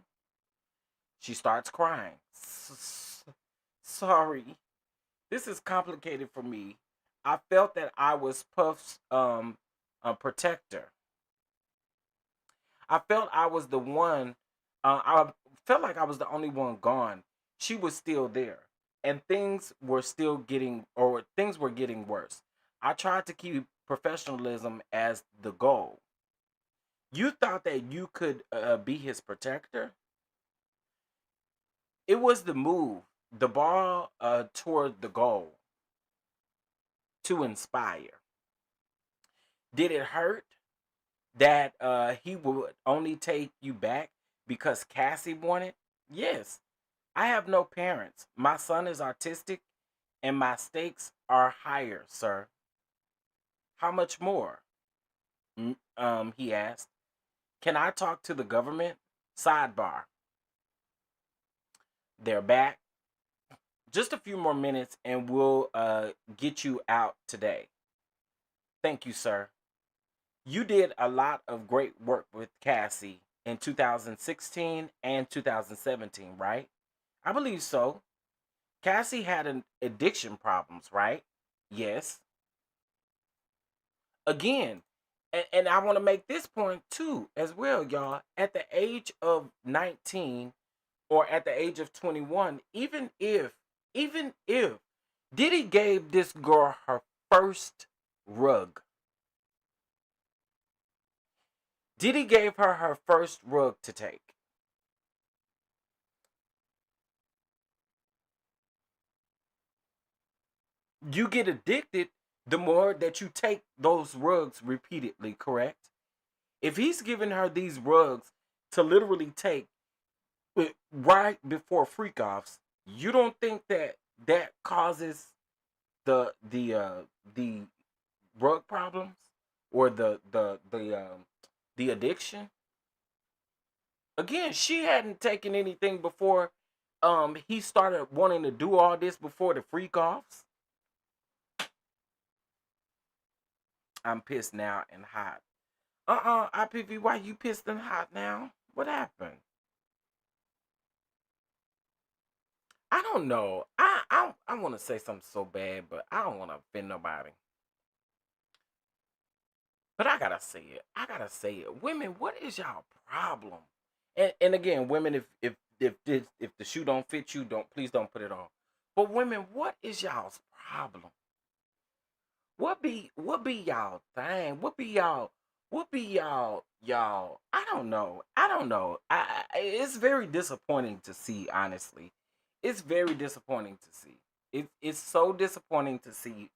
She starts crying. Sorry. This is complicated for me. I felt that I was Puff's protector. I felt I was the one. I felt like I was the only one gone. She was still there, and things were getting worse. I tried to keep professionalism as the goal. You thought that you could be his protector? It was the move, the ball toward the goal to inspire. Did it hurt that he would only take you back because Cassie wanted? Yes. I have no parents. My son is autistic and my stakes are higher, sir. How much more? He asked. Can I talk to the government? Sidebar. They're back. Just a few more minutes and we'll get you out today. Thank you, sir. You did a lot of great work with Cassie in 2016 and 2017, right? I believe so. Cassie had an addiction problems, right? Yes. Again, and I want to make this point too, as well, y'all. At the age of 19 or at the age of 21, even if Diddy gave this girl her first rug, Diddy gave her her first rug to take. You get addicted the more that you take those rugs repeatedly, correct? If he's giving her these rugs to literally take right before freak offs, you don't think that that causes the rug problems or the the addiction. Again, she hadn't taken anything before he started wanting to do all this before the freak offs. I'm pissed now and hot. IPV, why you pissed and hot now? What happened? I don't know. I want to say something so bad, but I don't want to offend nobody. But I gotta say it. I gotta say it. Women, what is y'all problem? And again, women, if the shoe don't fit you, please don't put it on. But women, what is y'all's problem? What be y'all thing? What be y'all? I don't know. It's very disappointing to see, honestly. It's very disappointing to see. It's so disappointing to see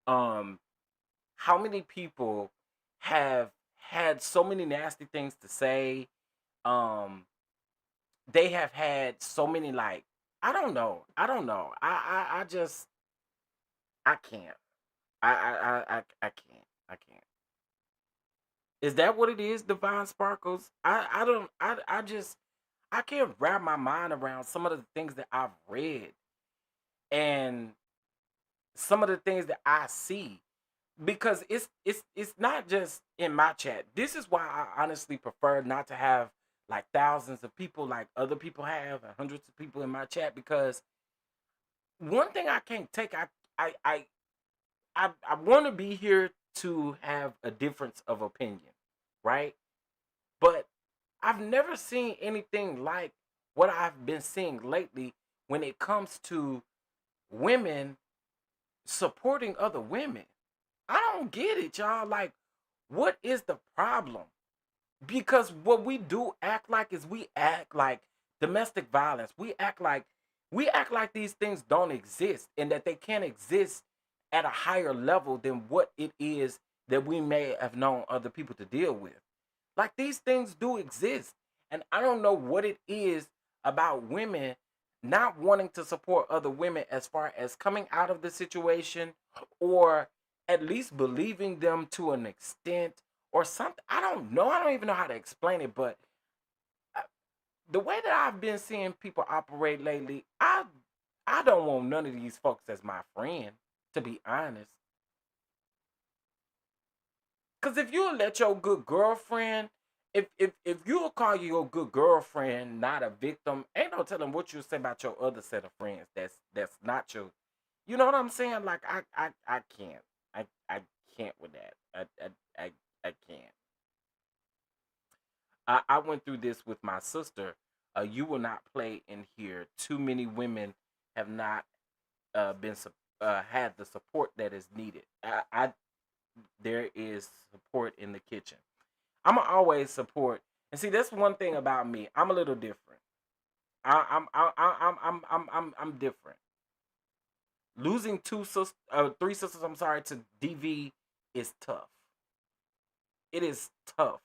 how many people have had so many nasty things to say. They have had so many, like, I don't know. I just I can't. I can't. I can't. Is that what it is, Divine Sparkles? I don't I just I can't wrap my mind around some of the things that I've read and some of the things that I see, because it's not just in my chat. This is why I honestly prefer not to have like thousands of people like other people have and hundreds of people in my chat, because one thing I can't take, I want to be here to have a difference of opinion, right? But I've never seen anything like what I've been seeing lately when it comes to women supporting other women. I don't get it, y'all. Like, what is the problem? Because what we do act like is we act like domestic violence. We act like these things don't exist and that they can't exist at a higher level than what it is that we may have known other people to deal with. Like, these things do exist. And I don't know what it is about women not wanting to support other women as far as coming out of the situation, or at least believing them to an extent or something. I don't know. I don't even know how to explain it, but the way that I've been seeing people operate lately, I don't want none of these folks as my friend, to be honest. Cause if you'll let your good girlfriend, if you'll call your good girlfriend not a victim, ain't no telling what you'll say about your other set of friends. That's not your, you know what I'm saying? Like, I can't, I can't with that. I can't. I went through this with my sister. You will not play in here. Too many women have not been had the support that is needed. There is support in the kitchen. I'ma always support. And see, that's one thing about me. I'm a little different. I'm different. Losing three sisters, I'm sorry, to DV is tough. It is tough.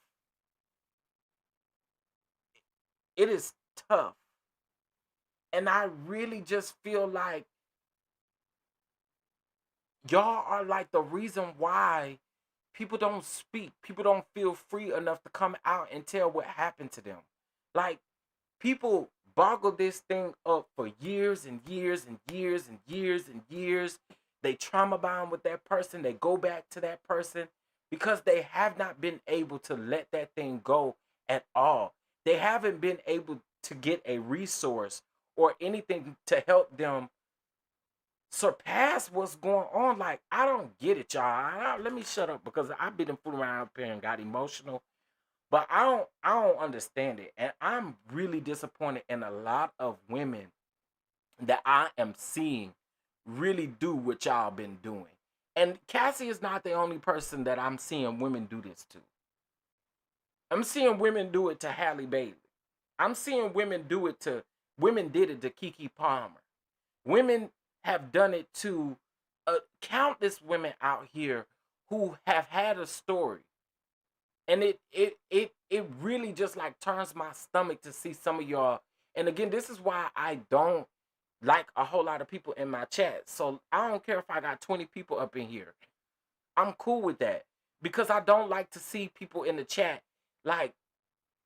It is tough. And I really just feel like y'all are like the reason why people don't speak. People don't feel free enough to come out and tell what happened to them. Like, people boggle this thing up for years and years and years and years and years. They trauma bond with that person. They go back to that person because they have not been able to let that thing go at all. They haven't been able to get a resource or anything to help them surpass what's going on. Like, I don't get it, y'all. Let me shut up because I've been fooling around up here and got emotional. But I don't understand it. And I'm really disappointed in a lot of women that I am seeing really do what y'all been doing. And Cassie is not the only person that I'm seeing women do this to. I'm seeing women do it to Halle Bailey. I'm seeing women do it to, women did it to Keke Palmer. Women have done it to countless women out here who have had a story. And it really just like turns my stomach to see some of y'all. And again, this is why I don't like a whole lot of people in my chat. So I don't care if I got 20 people up in here. I'm cool with that because I don't like to see people in the chat like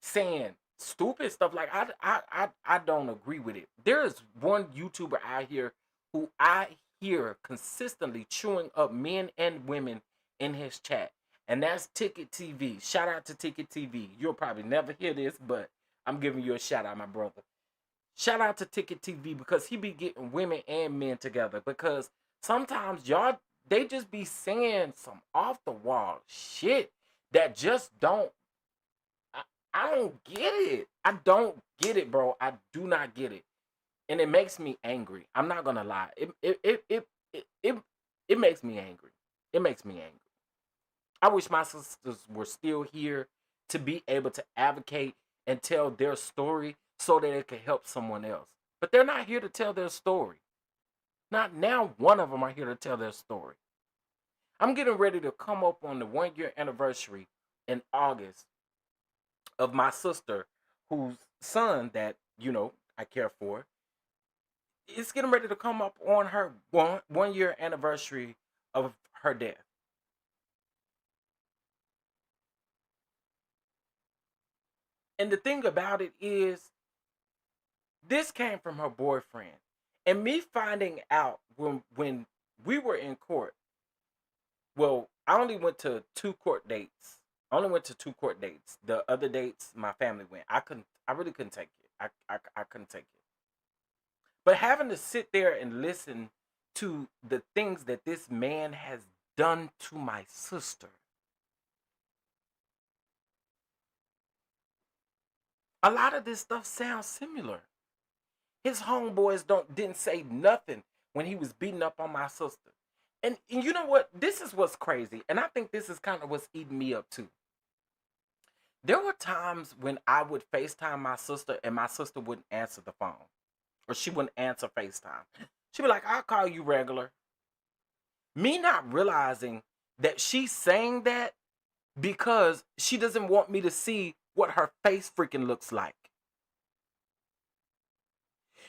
saying stupid stuff. Like I don't agree with it. There is one YouTuber out here who I hear consistently chewing up men and women in his chat, and that's Ticket TV. Shout out to Ticket TV. You'll probably never hear this, but I'm giving you a shout out, my brother. Shout out to Ticket TV because he be getting women and men together, because sometimes y'all, they just be saying some off the wall shit that just don't, I don't get it. I don't get it, bro. I do not get it. And it makes me angry. I'm not gonna lie. It makes me angry. It makes me angry. I wish my sisters were still here to be able to advocate and tell their story so that it could help someone else. But they're not here to tell their story. Not now, one of them are here to tell their story. I'm getting ready to come up on the 1-year anniversary in August of my sister, whose son that, I care for. It's getting ready to come up on her 1-year anniversary of her death. And the thing about it is, this came from her boyfriend. And me finding out when we were in court, well, I only went to 2 court dates. I only went to 2 court dates. The other dates, my family went. I really couldn't take it. I couldn't take it. But having to sit there and listen to the things that this man has done to my sister. A lot of this stuff sounds similar. His homeboys didn't say nothing when he was beating up on my sister. And you know what? This is what's crazy. And I think this is kind of what's eating me up too. There were times when I would FaceTime my sister and my sister wouldn't answer the phone. Or she wouldn't answer FaceTime. She'd be like, I'll call you regular. Me not realizing that she's saying that because she doesn't want me to see what her face freaking looks like.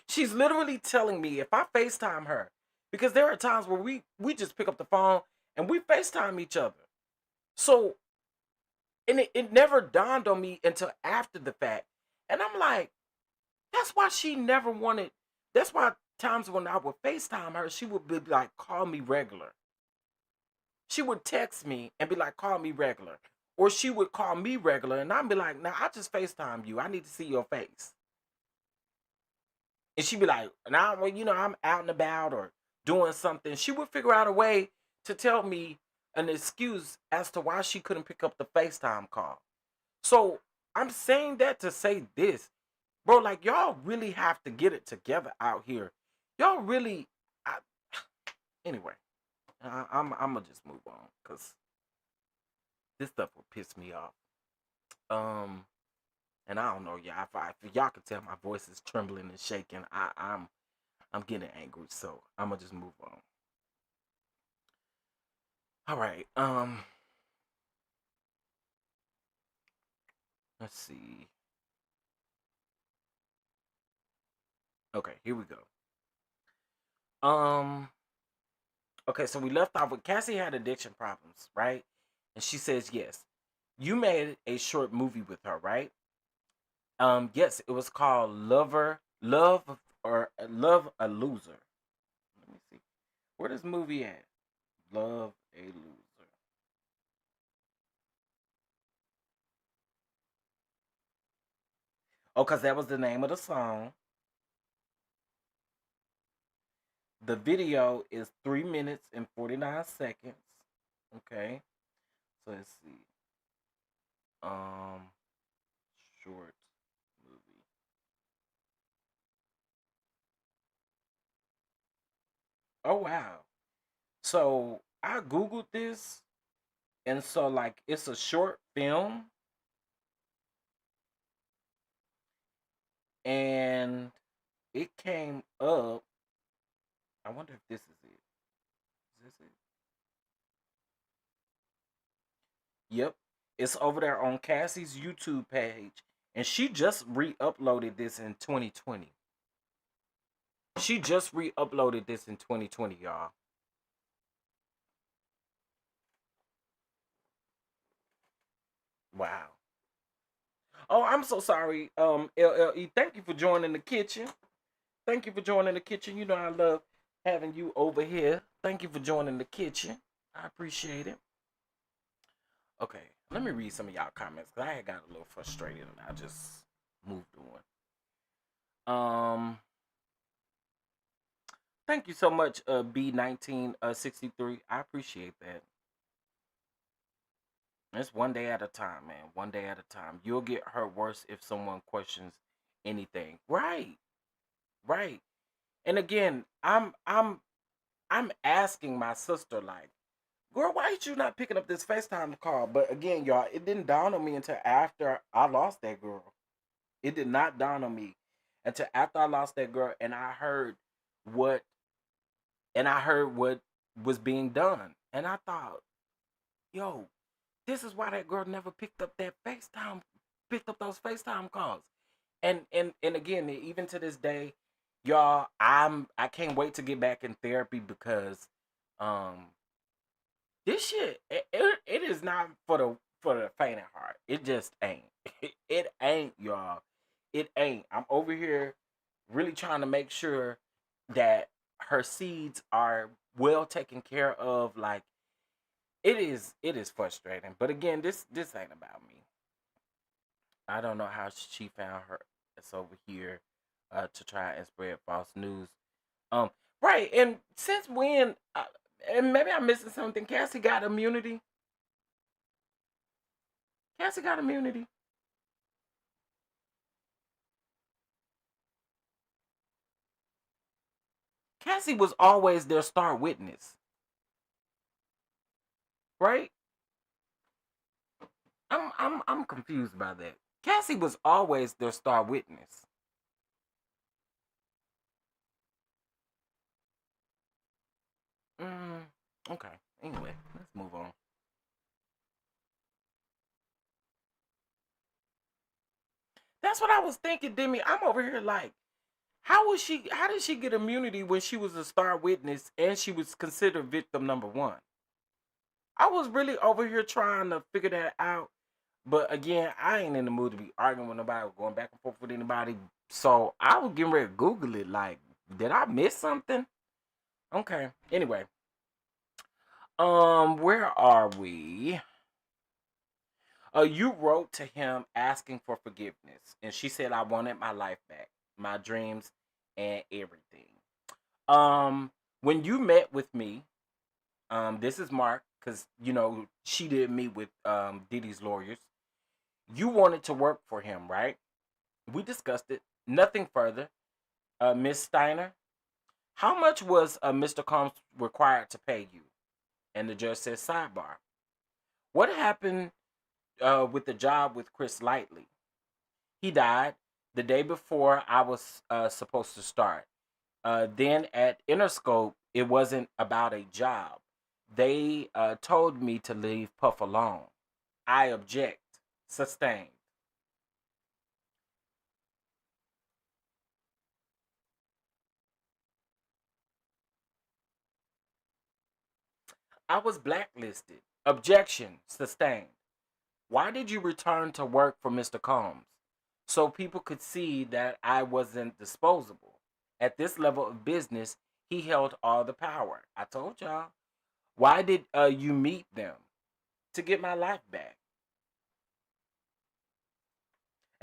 She's literally telling me if I FaceTime her, because there are times where we just pick up the phone and we FaceTime each other. So, and it never dawned on me until after the fact. And I'm like, that's why she never wanted, that's why times when I would FaceTime her, she would be like, call me regular. She would text me and be like, call me regular. Or she would call me regular and I'd be like, nah, I just FaceTime you. I need to see your face. And she'd be like, nah, well, I'm out and about or doing something. She would figure out a way to tell me an excuse as to why she couldn't pick up the FaceTime call. So I'm saying that to say this, bro, like y'all really have to get it together out here. Y'all really, anyway, I'm gonna just move on because this stuff will piss me off. And I don't know, y'all. If y'all can tell, my voice is trembling and shaking. I'm getting angry, so I'm gonna just move on. All right. Let's see. Okay, here we go. Okay, so we left off with Cassie had addiction problems, right? And she says yes. You made a short movie with her, right? Yes, it was called Love a Loser. Let me see. Where this movie at? Love a Loser. Oh, because that was the name of the song. The video is 3 minutes and 49 seconds. Okay. So let's see. Short movie. Oh wow. So I Googled this, and so like it's a short film, and it came up. I wonder if this is it. Is this it? Yep. It's over there on Cassie's YouTube page, and she just re-uploaded this in 2020. She just re-uploaded this in 2020, y'all. Wow. Oh, I'm so sorry. LLE, thank you for joining the kitchen. Thank you for joining the kitchen. You know I love having you over here. Thank you for joining the kitchen. I appreciate it. Okay, let me read some of y'all comments because I had got a little frustrated and I just moved on. Thank you so much, B1963. I appreciate that. It's one day at a time, man. One day at a time. You'll get hurt worse if someone questions anything. Right, right. And again, I'm asking my sister, like, girl, why you not picking up this FaceTime call? But again, y'all, it didn't dawn on me until after I lost that girl. It did not dawn on me until after I lost that girl and what I heard what was being done. And I thought, yo, this is why that girl never picked up those FaceTime calls. And again, even to this day, y'all, I can't wait to get back in therapy because this shit it is not for the faint of heart. It just ain't. It ain't, y'all. It ain't. I'm over here really trying to make sure that her seeds are well taken care of. Like, it is frustrating. But again, this ain't about me. I don't know how she found her. It's over here to try and spread false news. Um, right. And since when? And maybe I'm missing something. Cassie got immunity. Cassie got immunity. Cassie was always their star witness, right? I'm confused by that. Cassie was always their star witness. Mm, okay. Anyway, let's move on. That's what I was thinking, Demi. I'm over here like, how did she get immunity when she was a star witness and she was considered victim number one? I was really over here trying to figure that out. But again, I ain't in the mood to be arguing with nobody or going back and forth with anybody. So I was getting ready to Google it. Like, did I miss something? Okay. Anyway. Where are we? You wrote to him asking for forgiveness. And she said I wanted my life back, my dreams, and everything. When you met with me, this is Mark, because she did meet with Diddy's lawyers. You wanted to work for him, right? We discussed it. Nothing further. Miss Steiner, how much was Mr. Combs required to pay you? And the judge says, sidebar. What happened with the job with Chris Lightly? He died the day before I was supposed to start. Then at Interscope, it wasn't about a job. They told me to leave Puff alone. I object. Sustained. I was blacklisted. Objection. Sustained. Why did you return to work for Mr. Combs? So people could see that I wasn't disposable. At this level of business, he held all the power. I told y'all. Why did you meet them? To get my life back.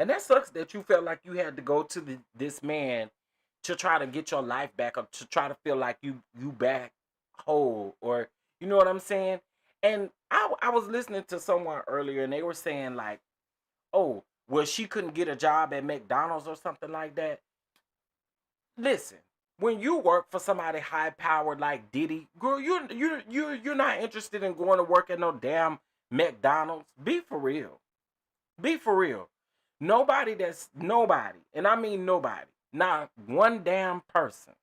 And that sucks that you felt like you had to go to this man to try to get your life back or to try to feel like you back whole, or you know what I'm saying? And I was listening to someone earlier and they were saying like, oh, well, she couldn't get a job at McDonald's or something like that. Listen, when you work for somebody high powered like Diddy, girl, you're not interested in going to work at no damn McDonald's. Be for real. Be for real. Nobody, and I mean nobody, not one damn person.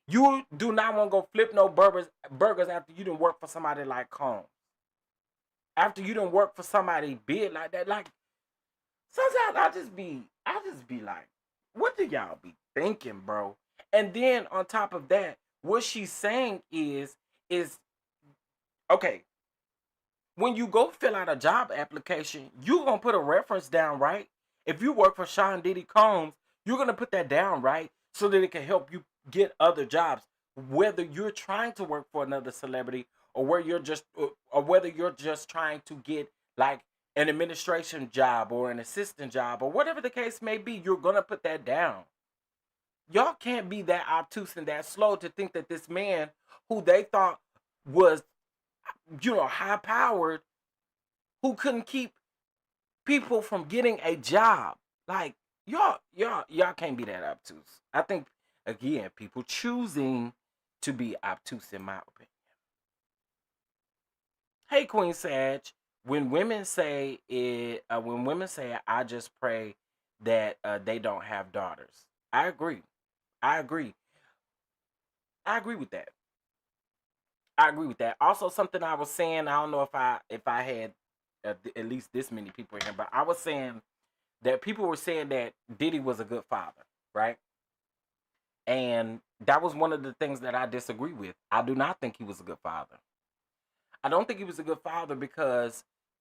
You do not want to go flip no burgers after you didn't work for somebody like Combs. After you didn't work for somebody big like that. Like, sometimes I just be like, what do y'all be thinking, bro? And then on top of that, what she's saying is okay, when you go fill out a job application, you're going to put a reference down, right? If you work for Sean Diddy Combs, you're going to put that down, right? So that it can help you get other jobs. Whether you're trying to work for another celebrity or whether you're just trying to get like an administration job or an assistant job or whatever the case may be, you're going to put that down. Y'all can't be that obtuse and that slow to think that this man who they thought was, high powered, who couldn't keep people from getting a job. Like, y'all can't be that obtuse. I think, again, people choosing to be obtuse, in my opinion. Hey, Queen Sag, when women say I just pray that they don't have daughters. I agree. I agree with that. I agree with that. Also, something I was saying, I don't know if I had at least this many people here, but I was saying that people were saying that Diddy was a good father, right? And that was one of the things that I disagree with. I do not think he was a good father. I don't think he was a good father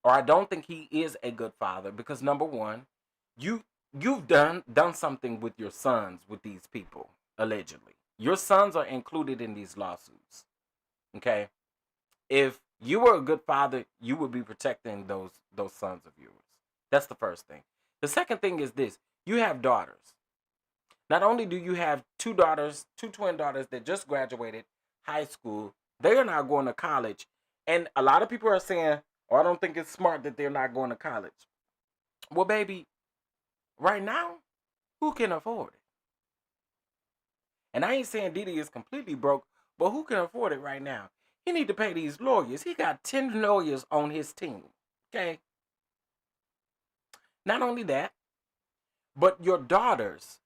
I don't think he is a good father because, number one, you've done something with your sons with these people, allegedly. Your sons are included in these lawsuits. Okay? If you were a good father, you would be protecting those sons of yours. That's the first thing. The second thing is this. You have daughters. Not only do you have two twin daughters that just graduated high school, they are now going to college. And a lot of people are saying, I don't think it's smart that they're not going to college. Well, baby, right now, who can afford it? And I ain't saying Diddy is completely broke, but who can afford it right now? He need to pay these lawyers. He got 10 lawyers on his team. Okay? Not only that, but your daughters,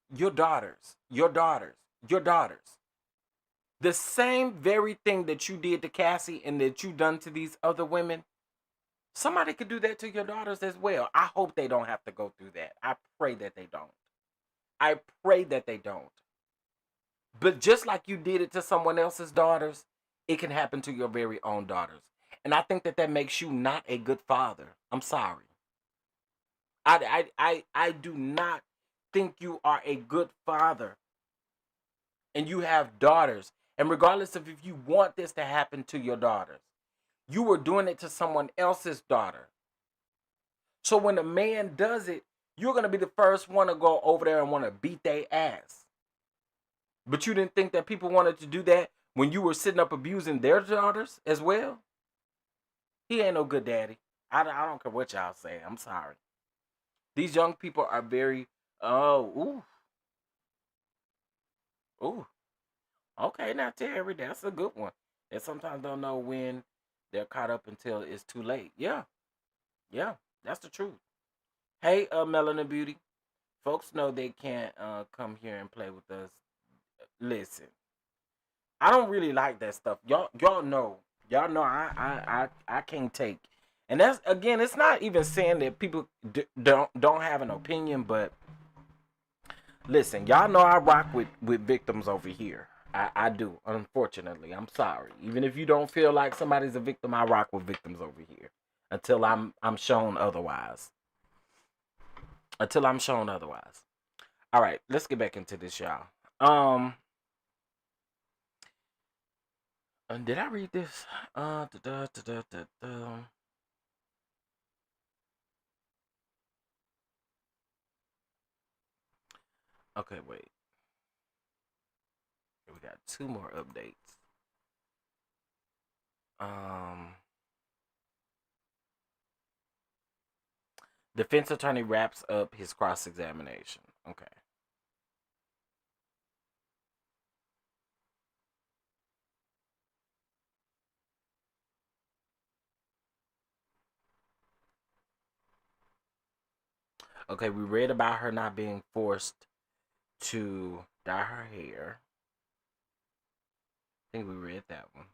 the same very thing that you did to Cassie and that you done to these other women, somebody could do that to your daughters as well. I hope they don't have to go through that. I pray that they don't. But just like you did it to someone else's daughters, it can happen to your very own daughters. And I think that makes you not a good father. I'm sorry. I do not think you are a good father. And you have daughters. And regardless of if you want this to happen to your daughters, you were doing it to someone else's daughter. So when a man does it, you're going to be the first one to go over there and want to beat their ass. But you didn't think that people wanted to do that when you were sitting up abusing their daughters as well? He ain't no good daddy. I don't care what y'all say. I'm sorry. These young people are very, ooh. Okay, now Terry, that's a good one. They sometimes don't know when they're caught up until it's too late. Yeah, that's the truth. Hey, Melanin Beauty. Folks know they can't come here and play with us. Listen, I don't really like that stuff. Y'all know I can't take. And that's, again, it's not even saying that people don't have an opinion, but listen, y'all know I rock with victims over here. I do, unfortunately. I'm sorry. Even if you don't feel like somebody's a victim, I rock with victims over here until I'm shown otherwise. All right, let's get back into this, y'all. Did I read this? Okay, wait. We got two more updates. Defense attorney wraps up his cross-examination. Okay. Okay, we read about her not being forced to dye her hair. I think we read that one.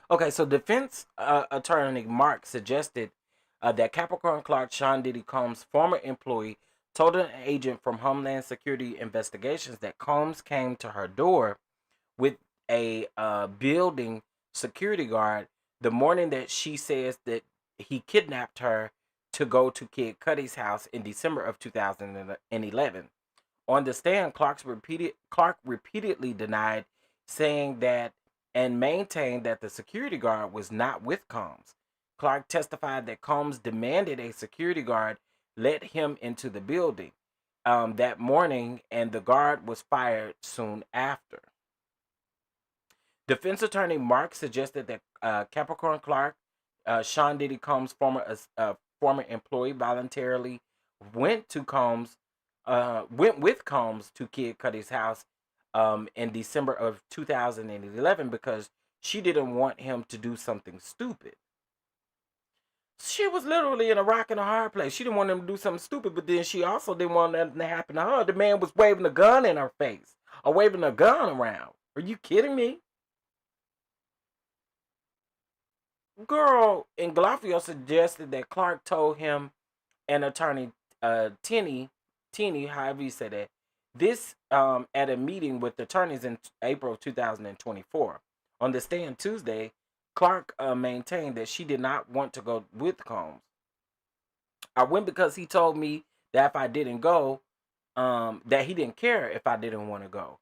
Okay, so defense attorney Mark suggested that Capricorn Clark, Sean Diddy Combs' former employee, told an agent from Homeland Security Investigations that Combs came to her door with a building security guard the morning that she says that he kidnapped her to go to Kid Cudi's house in December of 2011. On the stand, Clark repeatedly denied, saying that and maintained that the security guard was not with Combs. Clark testified that Combs demanded a security guard let him into the building that morning, and the guard was fired soon after. Defense attorney Mark suggested that Capricorn Clark, Sean Diddy Combs' former employee, voluntarily went to Combs, went with Combs to Kid Cudi's house in December of 2011 because she didn't want him to do something stupid. She was literally in a rock and a hard place. She didn't want him to do something stupid, but then she also didn't want nothing to happen to her. The man was waving a gun in her face or waving a gun around. Are you kidding me? Girl, and Glafio suggested that Clark told him and attorney Tini, however you say that, this at a meeting with attorneys in April of 2024. On the stand Tuesday, Clark maintained that she did not want to go with Combs. I went because he told me that if I didn't go, that he didn't care if I didn't want to go.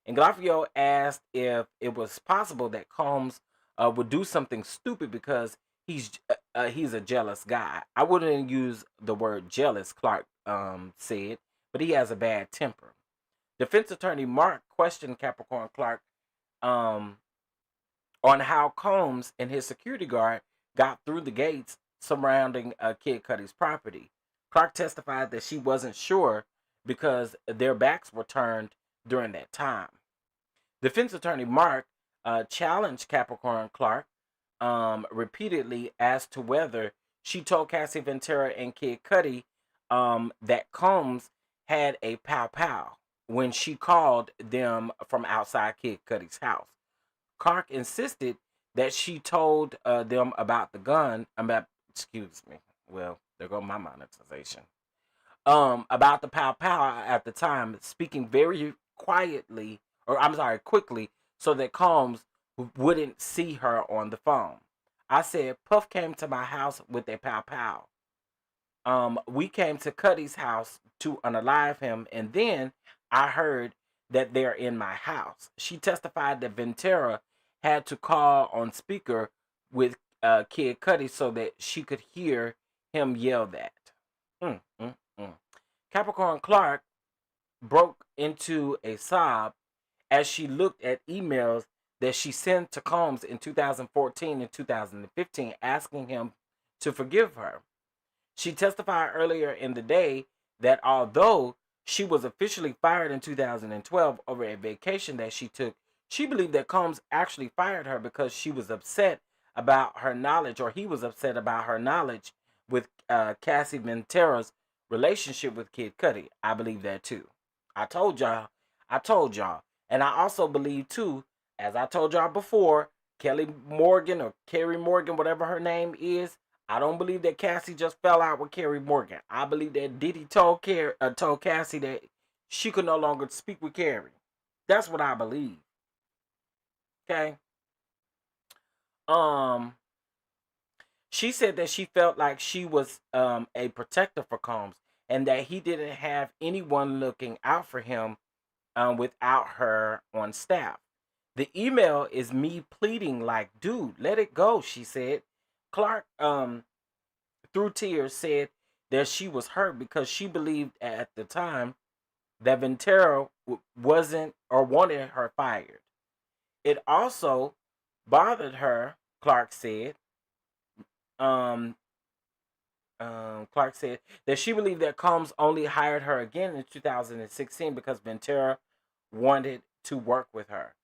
And Glafio asked if it was possible that Combs would do something stupid because he's a jealous guy. I wouldn't use the word jealous, Clark said, but he has a bad temper. Defense attorney Mark questioned Capricorn Clark on how Combs and his security guard got through the gates surrounding Kid Cudi's property. Clark testified that she wasn't sure because their backs were turned during that time. Defense attorney Mark challenged Capricorn Clark repeatedly as to whether she told Cassie Ventura and Kid Cudi that Combs had a pow-pow when she called them from outside Kid Cudi's house. Clark insisted that she told them about the gun, excuse me, well, there go my monetization, about the pow-pow at the time, speaking very quickly, so that Combs wouldn't see her on the phone. I said, Puff came to my house with a pow-pow. We came to Cudi's house to unalive him, and then I heard that they're in my house. She testified that Ventura had to call on speaker with Kid Cudi so that she could hear him yell that. Capricorn Clark broke into a sob as she looked at emails that she sent to Combs in 2014 and 2015 asking him to forgive her. She testified earlier in the day that although she was officially fired in 2012 over a vacation that she took, she believed that Combs actually fired her because she was upset about her knowledge, or he was upset about her knowledge with Cassie Ventura's relationship with Kid Cudi. I believe that too. I told y'all. And I also believe too, as I told y'all before, Kelly Morgan or Carrie Morgan, whatever her name is, I don't believe that Cassie just fell out with Carrie Morgan. I believe that Diddy told Cassie that she could no longer speak with Carrie. That's what I believe. Okay. She said that she felt like she was a protector for Combs and that he didn't have anyone looking out for him without her on staff. The email is me pleading like, dude, let it go, she said. Clark, through tears, said that she was hurt because she believed at the time that Ventura wasn't or wanted her fired. It also bothered her, Clark said. Clark said that she believed that Combs only hired her again in 2016 because Ventura wanted to work with her.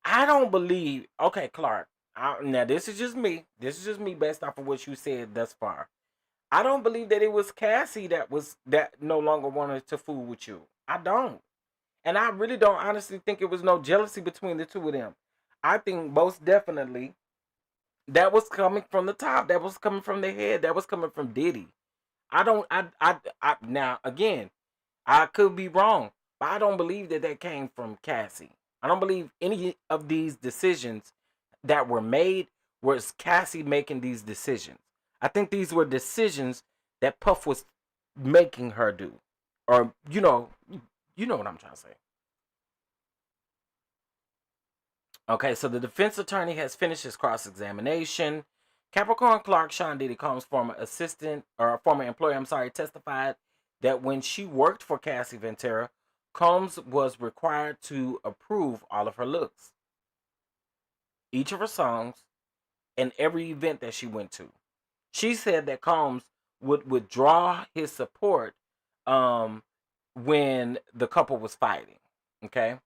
I don't believe. Okay, Clark. Now this is just me. This is just me based off of what you said thus far. I don't believe that it was Cassie that no longer wanted to fool with you. I don't. And I really don't honestly think it was no jealousy between the two of them. I think most definitely that was coming from the top. That was coming from the head. That was coming from Diddy. Now again, I could be wrong, but I don't believe that came from Cassie. I don't believe any of these decisions that were made was Cassie making these decisions. I think these were decisions that Puff was making her do. Or, you know what I'm trying to say. Okay, so the defense attorney has finished his cross-examination. Capricorn Clark, Sean Diddy Combs' former employer, testified that when she worked for Cassie Ventura, Combs was required to approve all of her looks, each of her songs, and every event that she went to. She said that Combs would withdraw his support when the couple was fighting. Okay?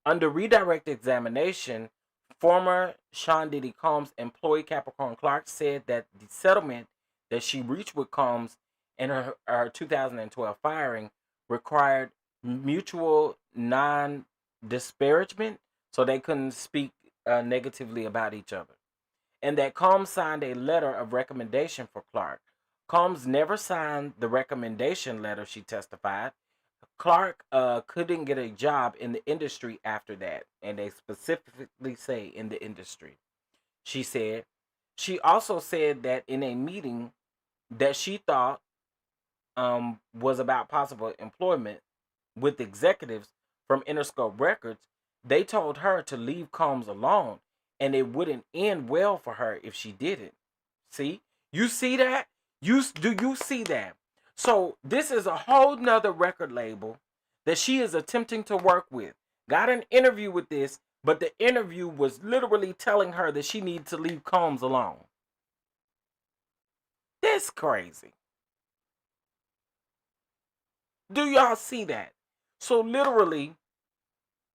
Under redirect examination, former Sean Diddy Combs employee Capricorn Clark said that the settlement that she reached with Combs in her 2012 firing required mutual non-disparagement, so they couldn't speak negatively about each other, and that Combs signed a letter of recommendation for Clark. Combs never signed the recommendation letter, she testified. Clark couldn't get a job in the industry after that, and they specifically say in the industry. She said. She also said that in a meeting that she thought was about possible employment with executives from Interscope Records, they told her to leave Combs alone, and it wouldn't end well for her if she didn't. See? You see that? Do you see that? So this is a whole nother record label that she is attempting to work with. Got an interview with this, but the interview was literally telling her that she needs to leave Combs alone. That's crazy. Do y'all see that? So literally,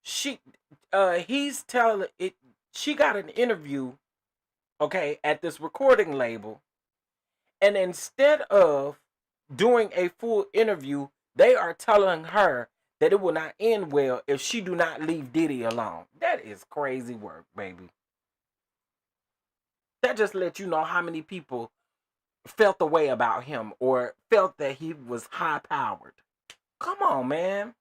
he's telling it. She got an interview, okay, at this recording label, and instead of doing a full interview, they are telling her that it will not end well if she do not leave Diddy alone. That is crazy work, baby. That just lets you know how many people felt the way about him or felt that he was high powered. Come on, man.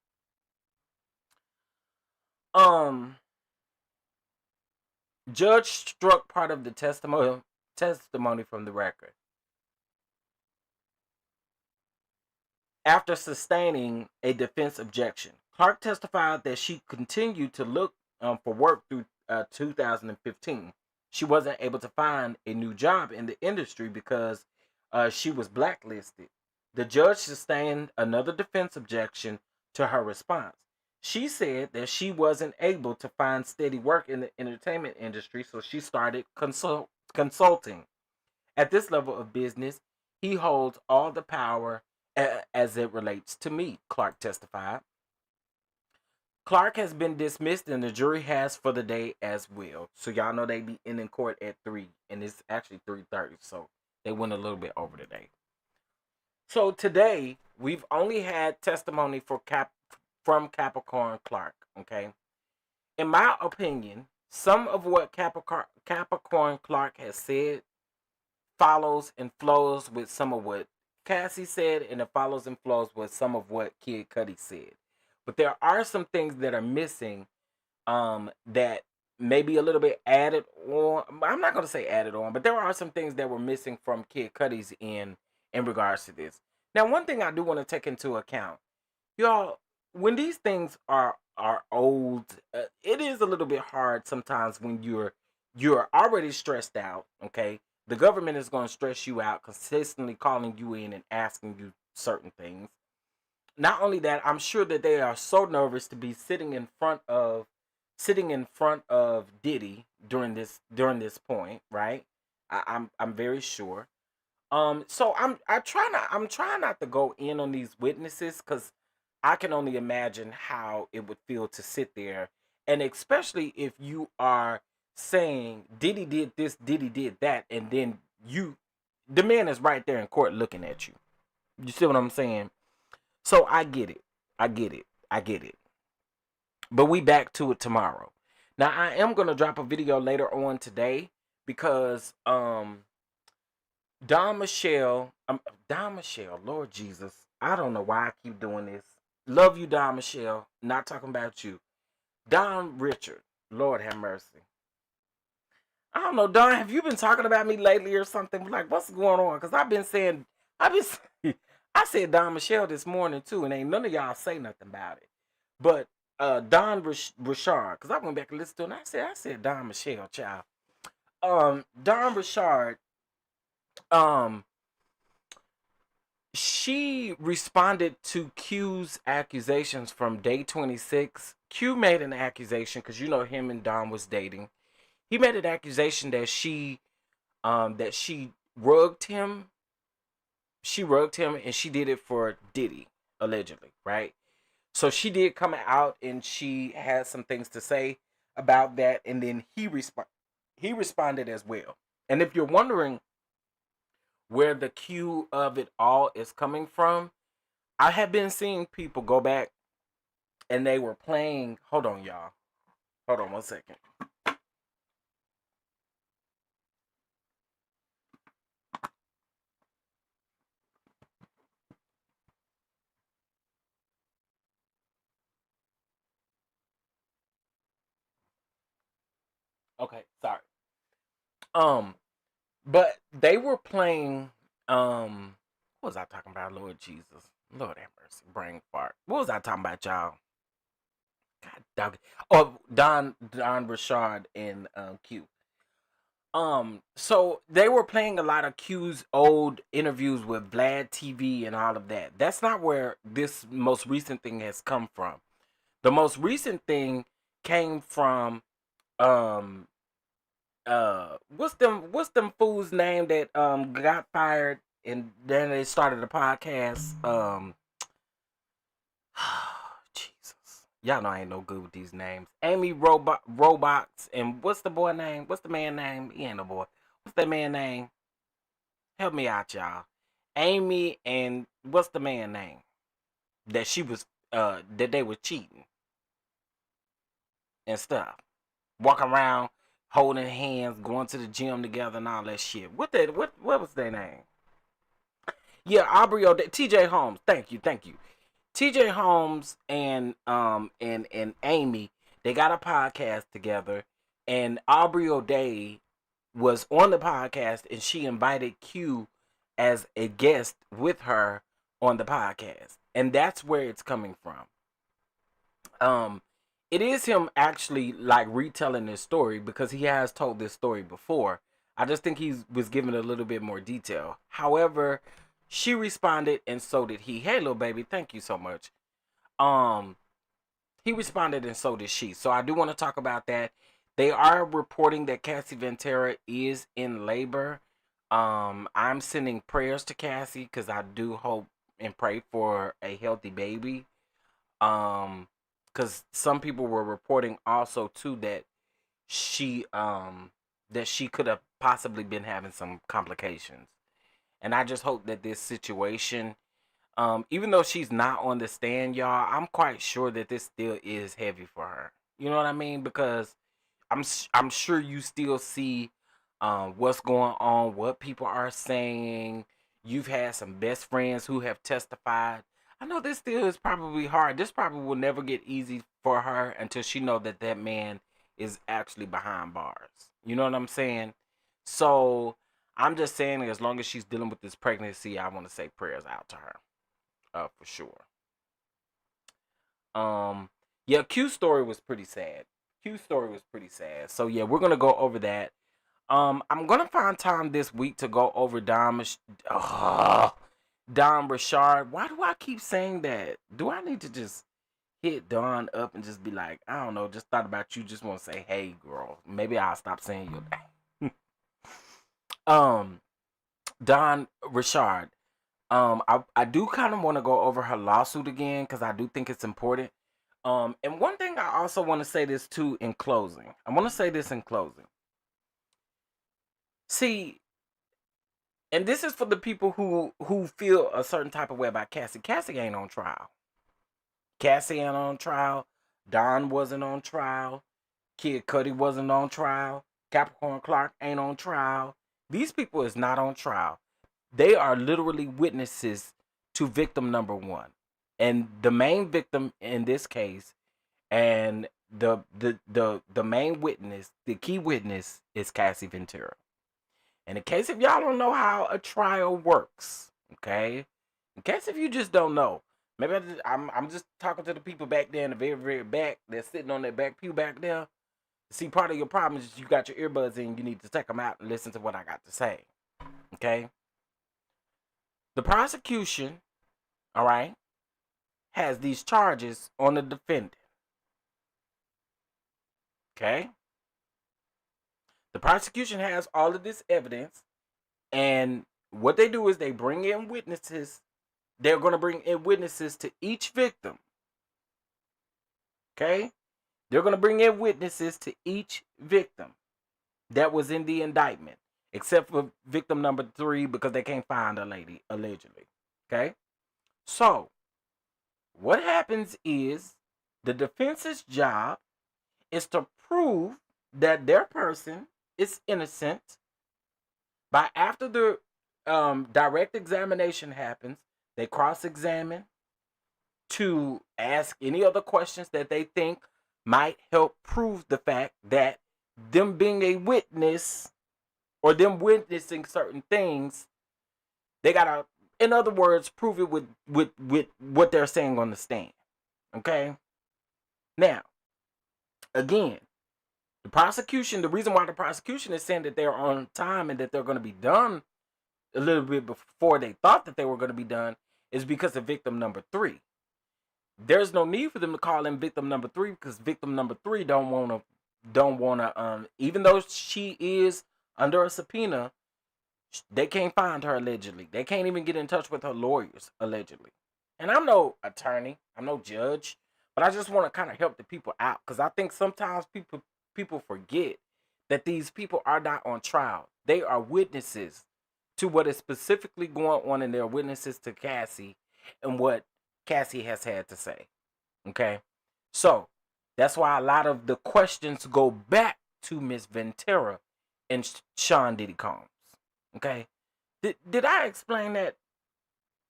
Judge struck part of the testimony from the record. After sustaining a defense objection, Clark testified that she continued to look for work through 2015. She wasn't able to find a new job in the industry because she was blacklisted. The judge sustained another defense objection to her response. She said that she wasn't able to find steady work in the entertainment industry, so she started consulting. At this level of business, he holds all the power as it relates to me, Clark testified. Clark has been dismissed and the jury has for the day as well. So y'all know they be in court at 3, and it's actually 3:30, so they went a little bit over today. So today we've only had testimony from Capricorn Clark. Okay, in my opinion, some of what Capricorn Clark has said follows and flows with some of what Cassie said, and it follows and flows with some of what Kid Cudi said. But there are some things that are missing that may be a little bit added on. I'm not going to say added on, but there are some things that were missing from Kid Cudi's in regards to this. Now, one thing I do want to take into account, y'all, when these things are old, it is a little bit hard sometimes when you're already stressed out. Okay, the government is going to stress you out, consistently calling you in and asking you certain things. Not only that, I'm sure that they are so nervous to be sitting in front of Diddy during this point, right? I'm very sure. So I'm trying not to go in on these witnesses, because I can only imagine how it would feel to sit there, and especially if you are saying Diddy did this, Diddy did that, and then the man is right there in court looking at you. You see what I'm saying? So I get it. I get it. I get it. But we back to it tomorrow. Now I am gonna drop a video later on today because Don Michelle, Lord Jesus, I don't know why I keep doing this. Love you, Don Michelle. Not talking about you. Don Richard, Lord have mercy. I don't know, Don. Have you been talking about me lately or something? Like, what's going on? Because I've been, I said Don Michelle this morning too, and ain't none of y'all say nothing about it. But Don Richard, because I went back and listened to it, and I said Don Michelle, child. Don Richard, um, she responded to Q's accusations from day 26. Q made an accusation because you know him and Don was dating. He made an accusation that she rugged him. She rugged him and she did it for Diddy, allegedly, right? So she did come out and she had some things to say about that, and then he responded as well. And if you're wondering where the cue of it all is coming from, I have been seeing people go back and they were playing. Hold on, y'all. Hold on 1 second. Okay, sorry. Um, but they were playing. What was I talking about? Lord Jesus, Lord have mercy, brain fart. What was I talking about, y'all? God dog. Oh, Don Richard and Q. So they were playing a lot of Q's old interviews with Vlad TV and all of that. That's not where this most recent thing has come from. The most recent thing came from um what's them fools name that got fired and then they started a podcast. Jesus. Y'all know I ain't no good with these names. Amy Robots and what's the boy name? What's the man name? He ain't no boy. What's that man name? Help me out, y'all. Amy and what's the man name? That she was that they were cheating and stuff. Walking around holding hands, going to the gym together and all that shit. What was their name? Yeah, Aubrey O'Day, TJ Holmes. Thank you. TJ Holmes and Amy, they got a podcast together, and Aubrey O'Day was on the podcast, and she invited Q as a guest with her on the podcast, and that's where it's coming from. Um, it is him actually like retelling this story because he has told this story before. I just think he was given a little bit more detail. However, she responded, and so did he. Hey, little baby, thank you so much. Um, he responded, and so did she. So I do want to talk about that. They are reporting that Cassie Ventura is in labor. I'm sending prayers to Cassie because I do hope and pray for a healthy baby. Because some people were reporting also too she um that she could have possibly been having some complications, and I just hope that this situation, even though she's not on the stand, y'all, I'm quite sure that this still is heavy for her. You know what I mean? Because I'm sure you still see what's going on, what people are saying. You've had some best friends who have testified. I know this still is probably hard. This probably will never get easy for her until she know that that man is actually behind bars. You know what I'm saying? So I'm just saying, as long as she's dealing with this pregnancy, I want to say prayers out to her, for sure. Um, yeah, Q's story was pretty sad. Q's story was pretty sad. So yeah, we're gonna go over that. I'm gonna find time this week to go over Don Richard. Why do I keep saying that? Do I need to just hit Don up and just be like, I don't know, just thought about you, just want to say, hey girl. Maybe I'll stop saying your name. um, Don Richard. I do kind of want to go over her lawsuit again because I do think it's important. And one thing I also want to say this too in closing. I want to say this in closing. See, and this is for the people who feel a certain type of way about Cassie. Cassie ain't on trial. Cassie ain't on trial. Don wasn't on trial. Kid Cudi wasn't on trial. Capricorn Clark ain't on trial. These people is not on trial. They are literally witnesses to victim number one. And the main victim in this case and the main witness, the key witness, is Cassie Ventura. And in case if y'all don't know how a trial works, okay, in case if you just don't know, maybe I'm just talking to the people back there in the very very back. They're sitting on that back pew back there. See, part of your problem is you got your earbuds in. You need to take them out and listen to what I got to say. Okay. The prosecution, all right, has these charges on the defendant. Okay. The prosecution has all of this evidence, and what they do is they bring in witnesses. They're going to bring in witnesses to each victim. Okay? They're going to bring in witnesses to each victim that was in the indictment, except for victim number 3 because they can't find a lady, allegedly. Okay? So, what happens is the defense's job is to prove that their person is innocent by after the direct examination happens, they cross-examine to ask any other questions that they think might help prove the fact that them being a witness or them witnessing certain things, they gotta, in other words, prove it with what they're saying on the stand. Okay? Now, again, the reason why the prosecution is saying that they're on time and that they're going to be done a little bit before they thought that they were going to be done is because of victim number 3. There's no need for them to call in victim number 3 because victim number 3 don't want to even though she is under a subpoena, they can't find her allegedly. They can't even get in touch with her lawyers allegedly. And I'm no attorney, I'm no judge, but I just want to kind of help the people out because I think sometimes people forget that these people are not on trial. They are witnesses to what is specifically going on, and they're witnesses to Cassie and what Cassie has had to say. Okay? So, that's why a lot of the questions go back to Miss Ventura and Sean Diddy Combs. Okay? Did I explain that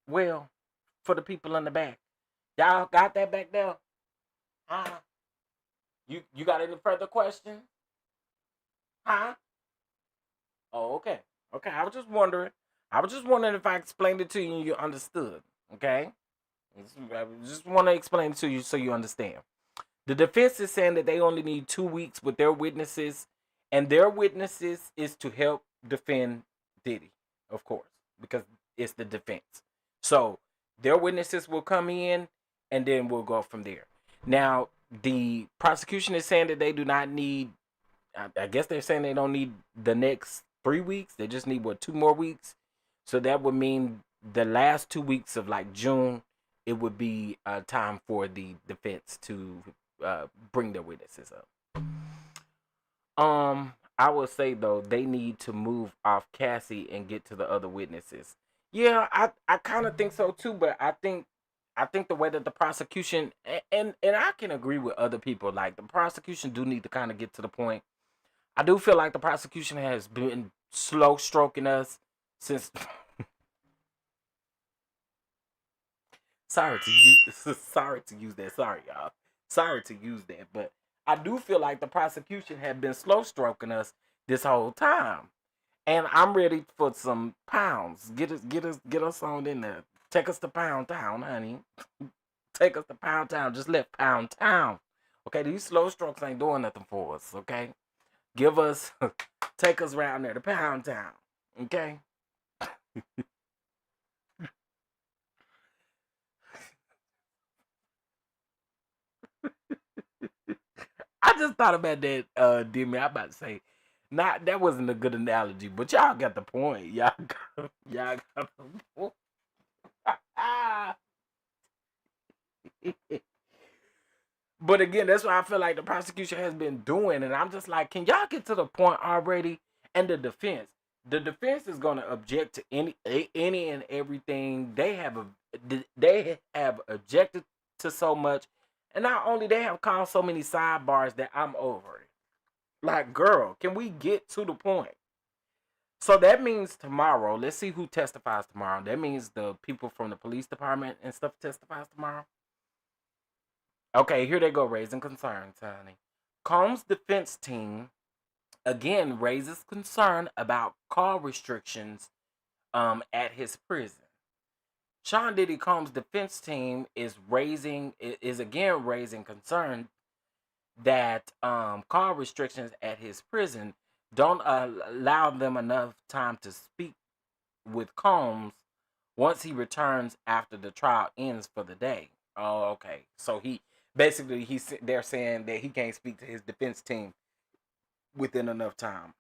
well for the people in the back? Y'all got that back there? Huh? You got any further questions? Huh? Oh, okay. Okay, I was just wondering. I was just wondering if I explained it to you and you understood. Okay? I just want to explain it to you so you understand. The defense is saying that they only need 2 weeks with their witnesses, and their witnesses is to help defend Diddy, of course, because it's the defense. So their witnesses will come in, and then we'll go from there. Now, the prosecution is saying that they do not need, I guess they're saying they don't need the next 3 weeks. They just need, 2 more weeks? So that would mean the last 2 weeks of like June, it would be time for the defense to bring their witnesses up. I would say though they need to move off Cassie and get to the other witnesses. Yeah, I kind of think so too, but I think the way that the prosecution and I can agree with other people, like the prosecution do need to kind of get to the point. I do feel like the prosecution has been slow stroking us since. Sorry to use that. Sorry, y'all. Sorry to use that, but I do feel like the prosecution had been slow stroking us this whole time, and I'm ready for some pounds. Get us on in there. Take us to Pound Town, honey. Take us to Pound Town. Just let Pound Town. Okay, these slow strokes ain't doing nothing for us. Okay, take us around there to Pound Town. Okay. I just thought about that, Demi. I'm about to say, not that wasn't a good analogy, but y'all got the point. Y'all got the point. But again, that's what I feel like the prosecution has been doing, and I'm just like, can y'all get to the point already? And the defense is going to object to any and everything. They have objected to so much, and not only they have caused so many sidebars that I'm over it. Like, girl, can we get to the point? So that means tomorrow, let's see who testifies tomorrow. That means the people from the police department and stuff testifies tomorrow. Okay, here they go raising concerns, honey. Combs' defense team again raises concern about car restrictions at his prison. Sean Diddy Combs' defense team is again raising concern that car restrictions at his prison don't allow them enough time to speak with Combs once he returns after the trial ends for the day. Oh, okay. So they're saying that he can't speak to his defense team within enough time.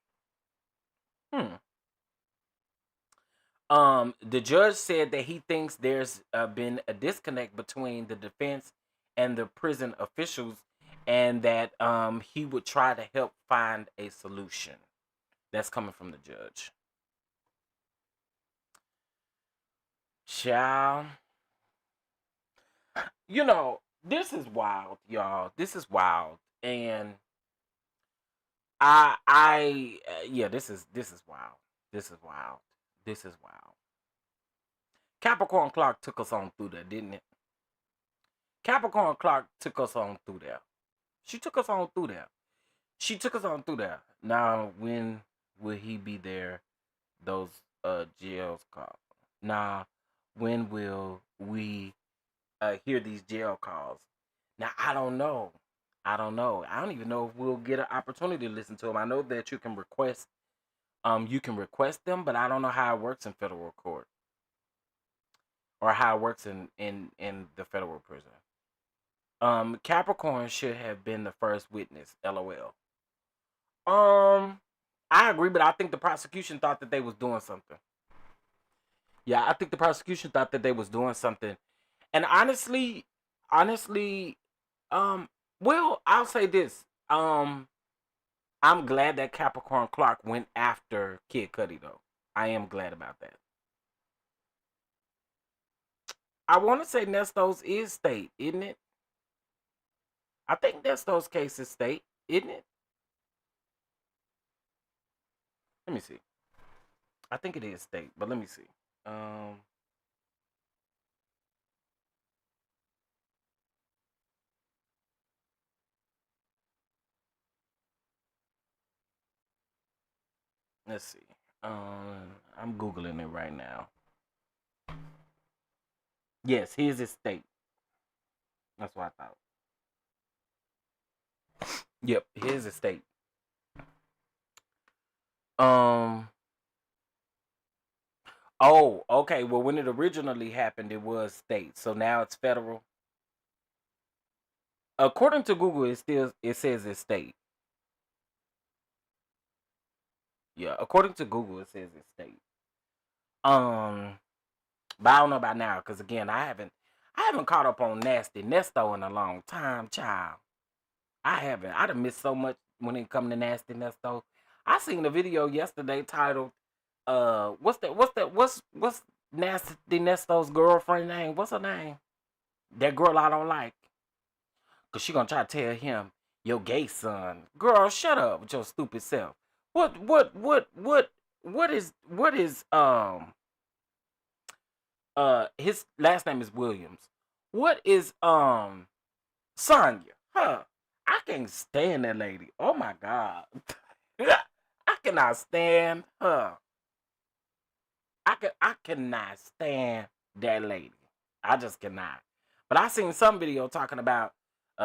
The judge said that he thinks there's been a disconnect between the defense and the prison officials, and that he would try to help find a solution. That's coming from the judge. Child, you know, this is wild, y'all. This is wild, and yeah, this is wild. This is wild. This is wild. Capricorn Clock took us on through there, didn't it? Capricorn Clock took us on through there. She took us on through there. She took us on through there. Now, when will he be there? Those jails call. Now, when will we hear these jail calls? Now, I don't know. I don't know. I don't even know if we'll get an opportunity to listen to them. I know that you can request them, but I don't know how it works in federal court or how it works in the federal prison. Capricorn should have been the first witness. LOL. I agree, but I think the prosecution thought that they was doing something. Yeah, I think the prosecution thought that they was doing something. And honestly, well, I'll say this. I'm glad that Capricorn Clark went after Kid Cudi, though. I am glad about that. I want to say Nestos is state, isn't it? I think Nestos case is state, isn't it? Let me see. I think it is state, but let me see. Let's see. I'm Googling it right now. Yes, his is state. That's what I thought. Yep, his is state. Oh, okay. Well, when it originally happened, it was state. So now it's federal. According to Google, it says it's state. Yeah, according to Google, it says it's state. But I don't know about now, because again, I haven't caught up on Nasty Nesto in a long time, child. I haven't. I done missed so much when it come to Nasty Nesto. I seen a video yesterday titled what's Nasty Nesto's girlfriend name? What's her name? That girl I don't like. Cause she gonna try to tell him your gay son. Girl, shut up with your stupid self. What is his last name is Williams. What is Sonya? Huh. I can't stand that lady. Oh my god. I cannot stand her. I cannot stand that lady. I just cannot. But I seen some video talking about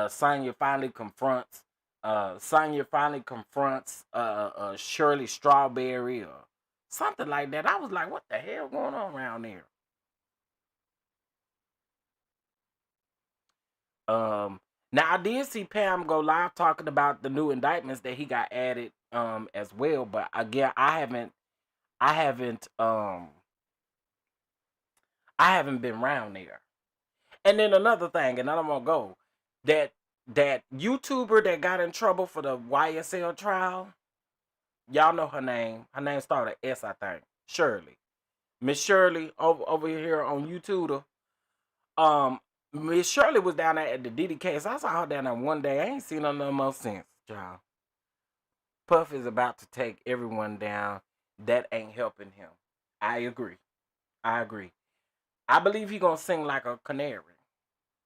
Sonya finally confronts Shirley Strawberry or something like that. I was like, what the hell going on around there? Now I did see Pam go live talking about the new indictments that he got added as well, but again, I haven't been around there. And then another thing, and then I'm gonna go, that YouTuber that got in trouble for the YSL trial, y'all know her name. Her name started with S, I think. Shirley. Miss Shirley over here on YouTube. Miss Shirley was down there at the Diddy case. I saw her down there one day. I ain't seen her no more since, y'all. Puff is about to take everyone down. That ain't helping him. I agree. I believe he gonna sing like a canary.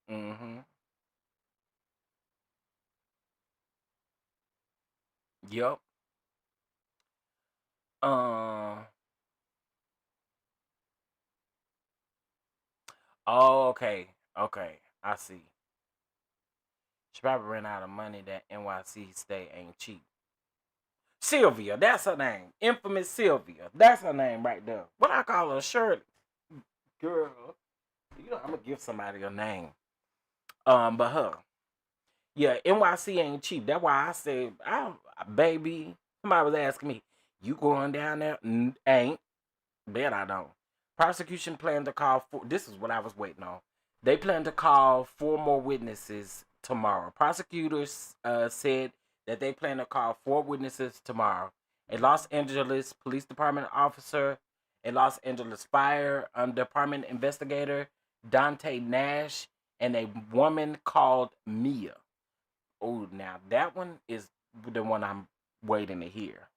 Mm-hmm. Yep. Uh. Oh, okay. Okay. I see. She probably ran out of money. That NYC stay ain't cheap. Sylvia, that's her name. Infamous Sylvia. That's her name right there. What I call her, Shirley. Girl. You know, I'm gonna give somebody a name. But her. Yeah, NYC ain't cheap. That's why I said, baby. Somebody was asking me, you going down there? Ain't. Bet I don't. Prosecution planned to call for. This is what I was waiting on. They plan to call 4 more witnesses tomorrow. Prosecutors said that they plan to call 4 witnesses tomorrow. A Los Angeles Police Department officer, a Los Angeles Fire Department investigator, Dante Nash, and a woman called Mia. Oh, now that one is the one I'm waiting to hear.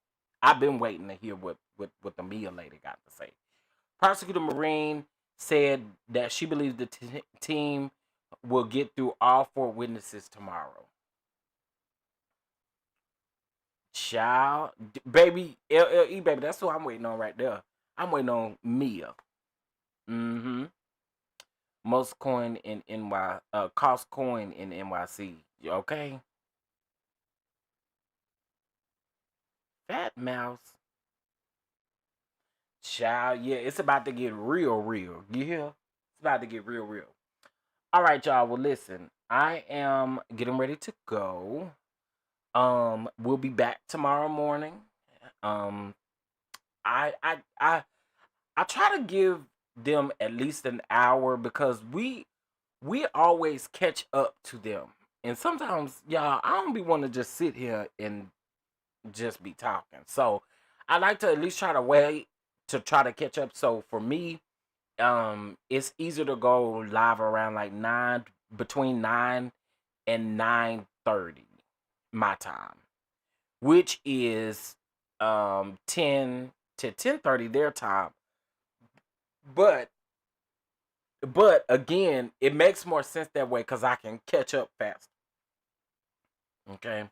I've been waiting to hear what the Mia lady got to say. Prosecutor Marine said that she believes the team will get through all 4 witnesses tomorrow. Child, baby, LLE, baby, that's who I'm waiting on right there. I'm waiting on Mia. Mm-hmm. Most coin in cost coin in NYC. Okay. Fat Mouse. Child, yeah, it's about to get real. You hear? It's about to get real. All right, y'all. Well, listen, I am getting ready to go. We'll be back tomorrow morning. Um, I try to give them at least an hour because we always catch up to them, and sometimes, y'all, I don't be want to just sit here and just be talking. So I like to at least try to wait to try to catch up. So for me, it's easier to go live around like between 9 and 9:30 my time, which is 10 to 10:30 their time. But again, it makes more sense that way because I can catch up fast. Okay.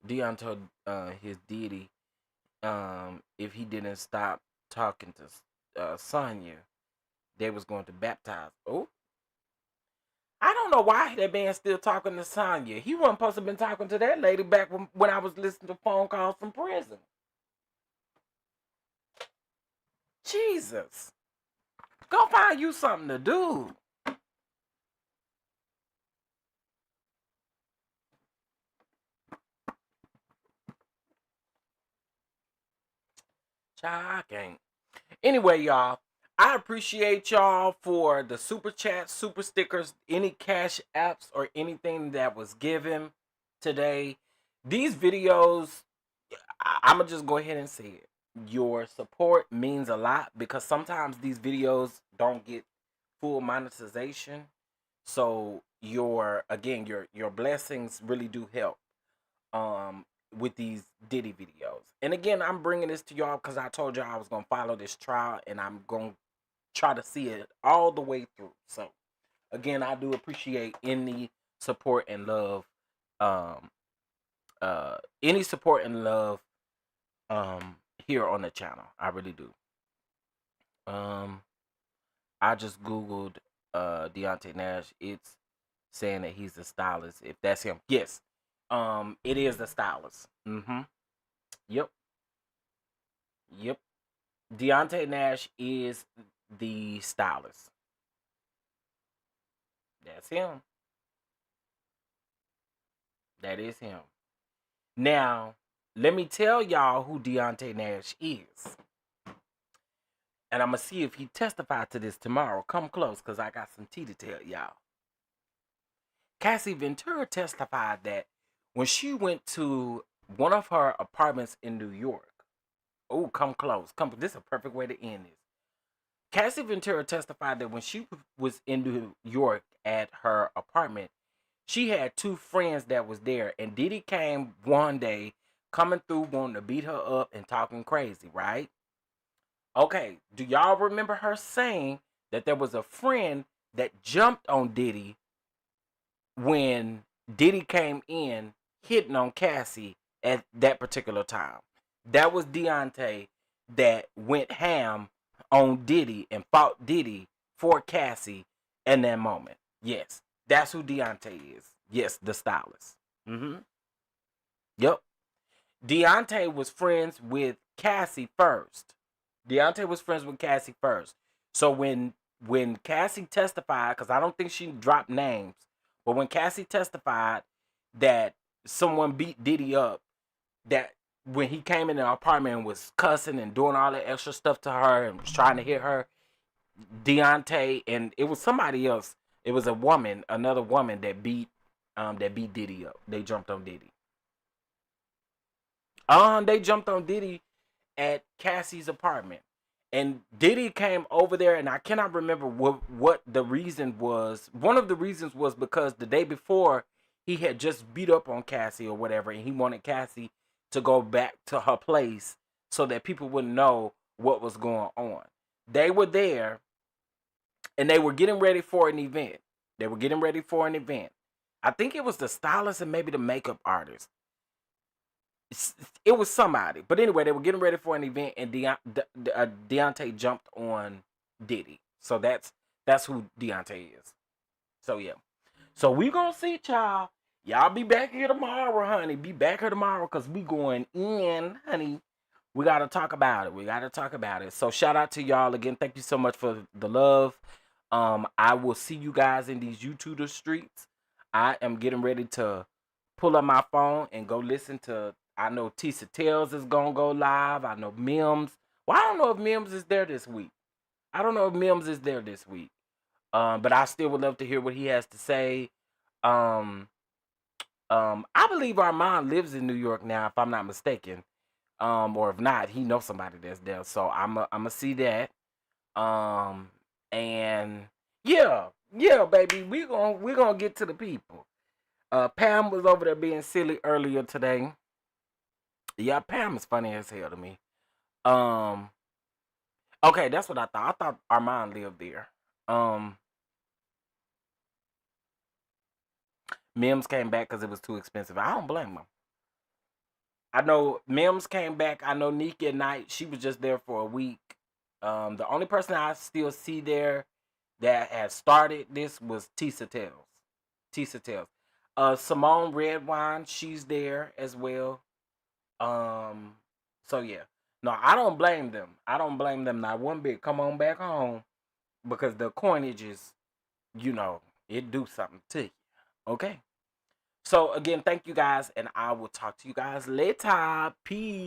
Dion told his Diddy if he didn't stop talking to Sonya, they was going to baptize. Oh, I don't know why that man still talking to Sonya. He wasn't supposed to have been talking to that lady back when I was listening to phone calls from prison. Jesus. Go find you something to do. Child, I can't. Anyway, y'all, I appreciate y'all for the super chat, super stickers, any cash apps, or anything that was given today. These videos, I'm going to just go ahead and say it. Your support means a lot because sometimes these videos don't get full monetization. So your blessings really do help with these Diddy videos. And again, I'm bringing this to y'all because I told y'all I was going to follow this trial and I'm going to try to see it all the way through. So again, I do appreciate any support and love um any support and love here on the channel. I really do. I just googled Deontay Nash. It's saying that he's the stylist. If that's him, yes. It is the stylist. Yep. Yep. Deontay Nash is the stylist. That's him. That is him. Now, let me tell y'all who Deontay Nash is. And I'm going to see if he testified to this tomorrow. Come close, because I got some tea to tell y'all. Cassie Ventura testified that when she went to one of her apartments in New York. Oh, come close. This is a perfect way to end this. Cassie Ventura testified that when she was in New York at her apartment, she had 2 friends that was there. And Diddy came one day coming through wanting to beat her up and talking crazy, right? Okay, do y'all remember her saying that there was a friend that jumped on Diddy when Diddy came in hitting on Cassie at that particular time. That was Deontay that went ham on Diddy and fought Diddy for Cassie in that moment. Yes, that's who Deontay is. Yes, the stylist. Yep. Deontay was friends with Cassie first. Deontay was friends with Cassie first. So when Cassie testified, because I don't think she dropped names, but when Cassie testified that someone beat Diddy up, that when he came in the apartment and was cussing and doing all that extra stuff to her and was trying to hit her, Deontay and it was somebody else. It was a woman, another woman that beat Diddy up. They jumped on Diddy. They jumped on Diddy at Cassie's apartment. And Diddy came over there, and I cannot remember what the reason was. One of the reasons was because the day before he had just beat up on Cassie or whatever, and he wanted Cassie to go back to her place so that people wouldn't know what was going on. They were there, and they were getting ready for an event. I think it was the stylist and maybe the makeup artist. It was somebody. But anyway, they were getting ready for an event, and Deontay jumped on Diddy. So that's who Deontay is. So yeah. So we gonna see, child. Y'all be back here tomorrow, honey. Be back here tomorrow because we going in, honey. We got to talk about it. So shout out to y'all again. Thank you so much for the love. I will see you guys in these YouTuber streets. I am getting ready to pull up my phone and go listen to, I know Tisa Tales is going to go live. I know Mims. Well, I don't know if Mims is there this week. But I still would love to hear what he has to say. I believe Armand lives in New York now, if I'm not mistaken. Or if not, he knows somebody that's there. So I'ma see that. And yeah, baby, we're gonna get to the people. Pam was over there being silly earlier today. Yeah, Pam is funny as hell to me. Okay, that's what I thought. I thought Armand lived there. Mims came back because it was too expensive. I don't blame him. I know Mims came back. I know Nika Knight, she was just there for a week. The only person I still see there that has started this was Tisa Tales. Simone Redwine, she's there as well. So yeah. No, I don't blame them. Not one bit. Come on back home. Because the coinage is, it do something to you. Okay. So again, thank you guys, and I will talk to you guys later. Peace.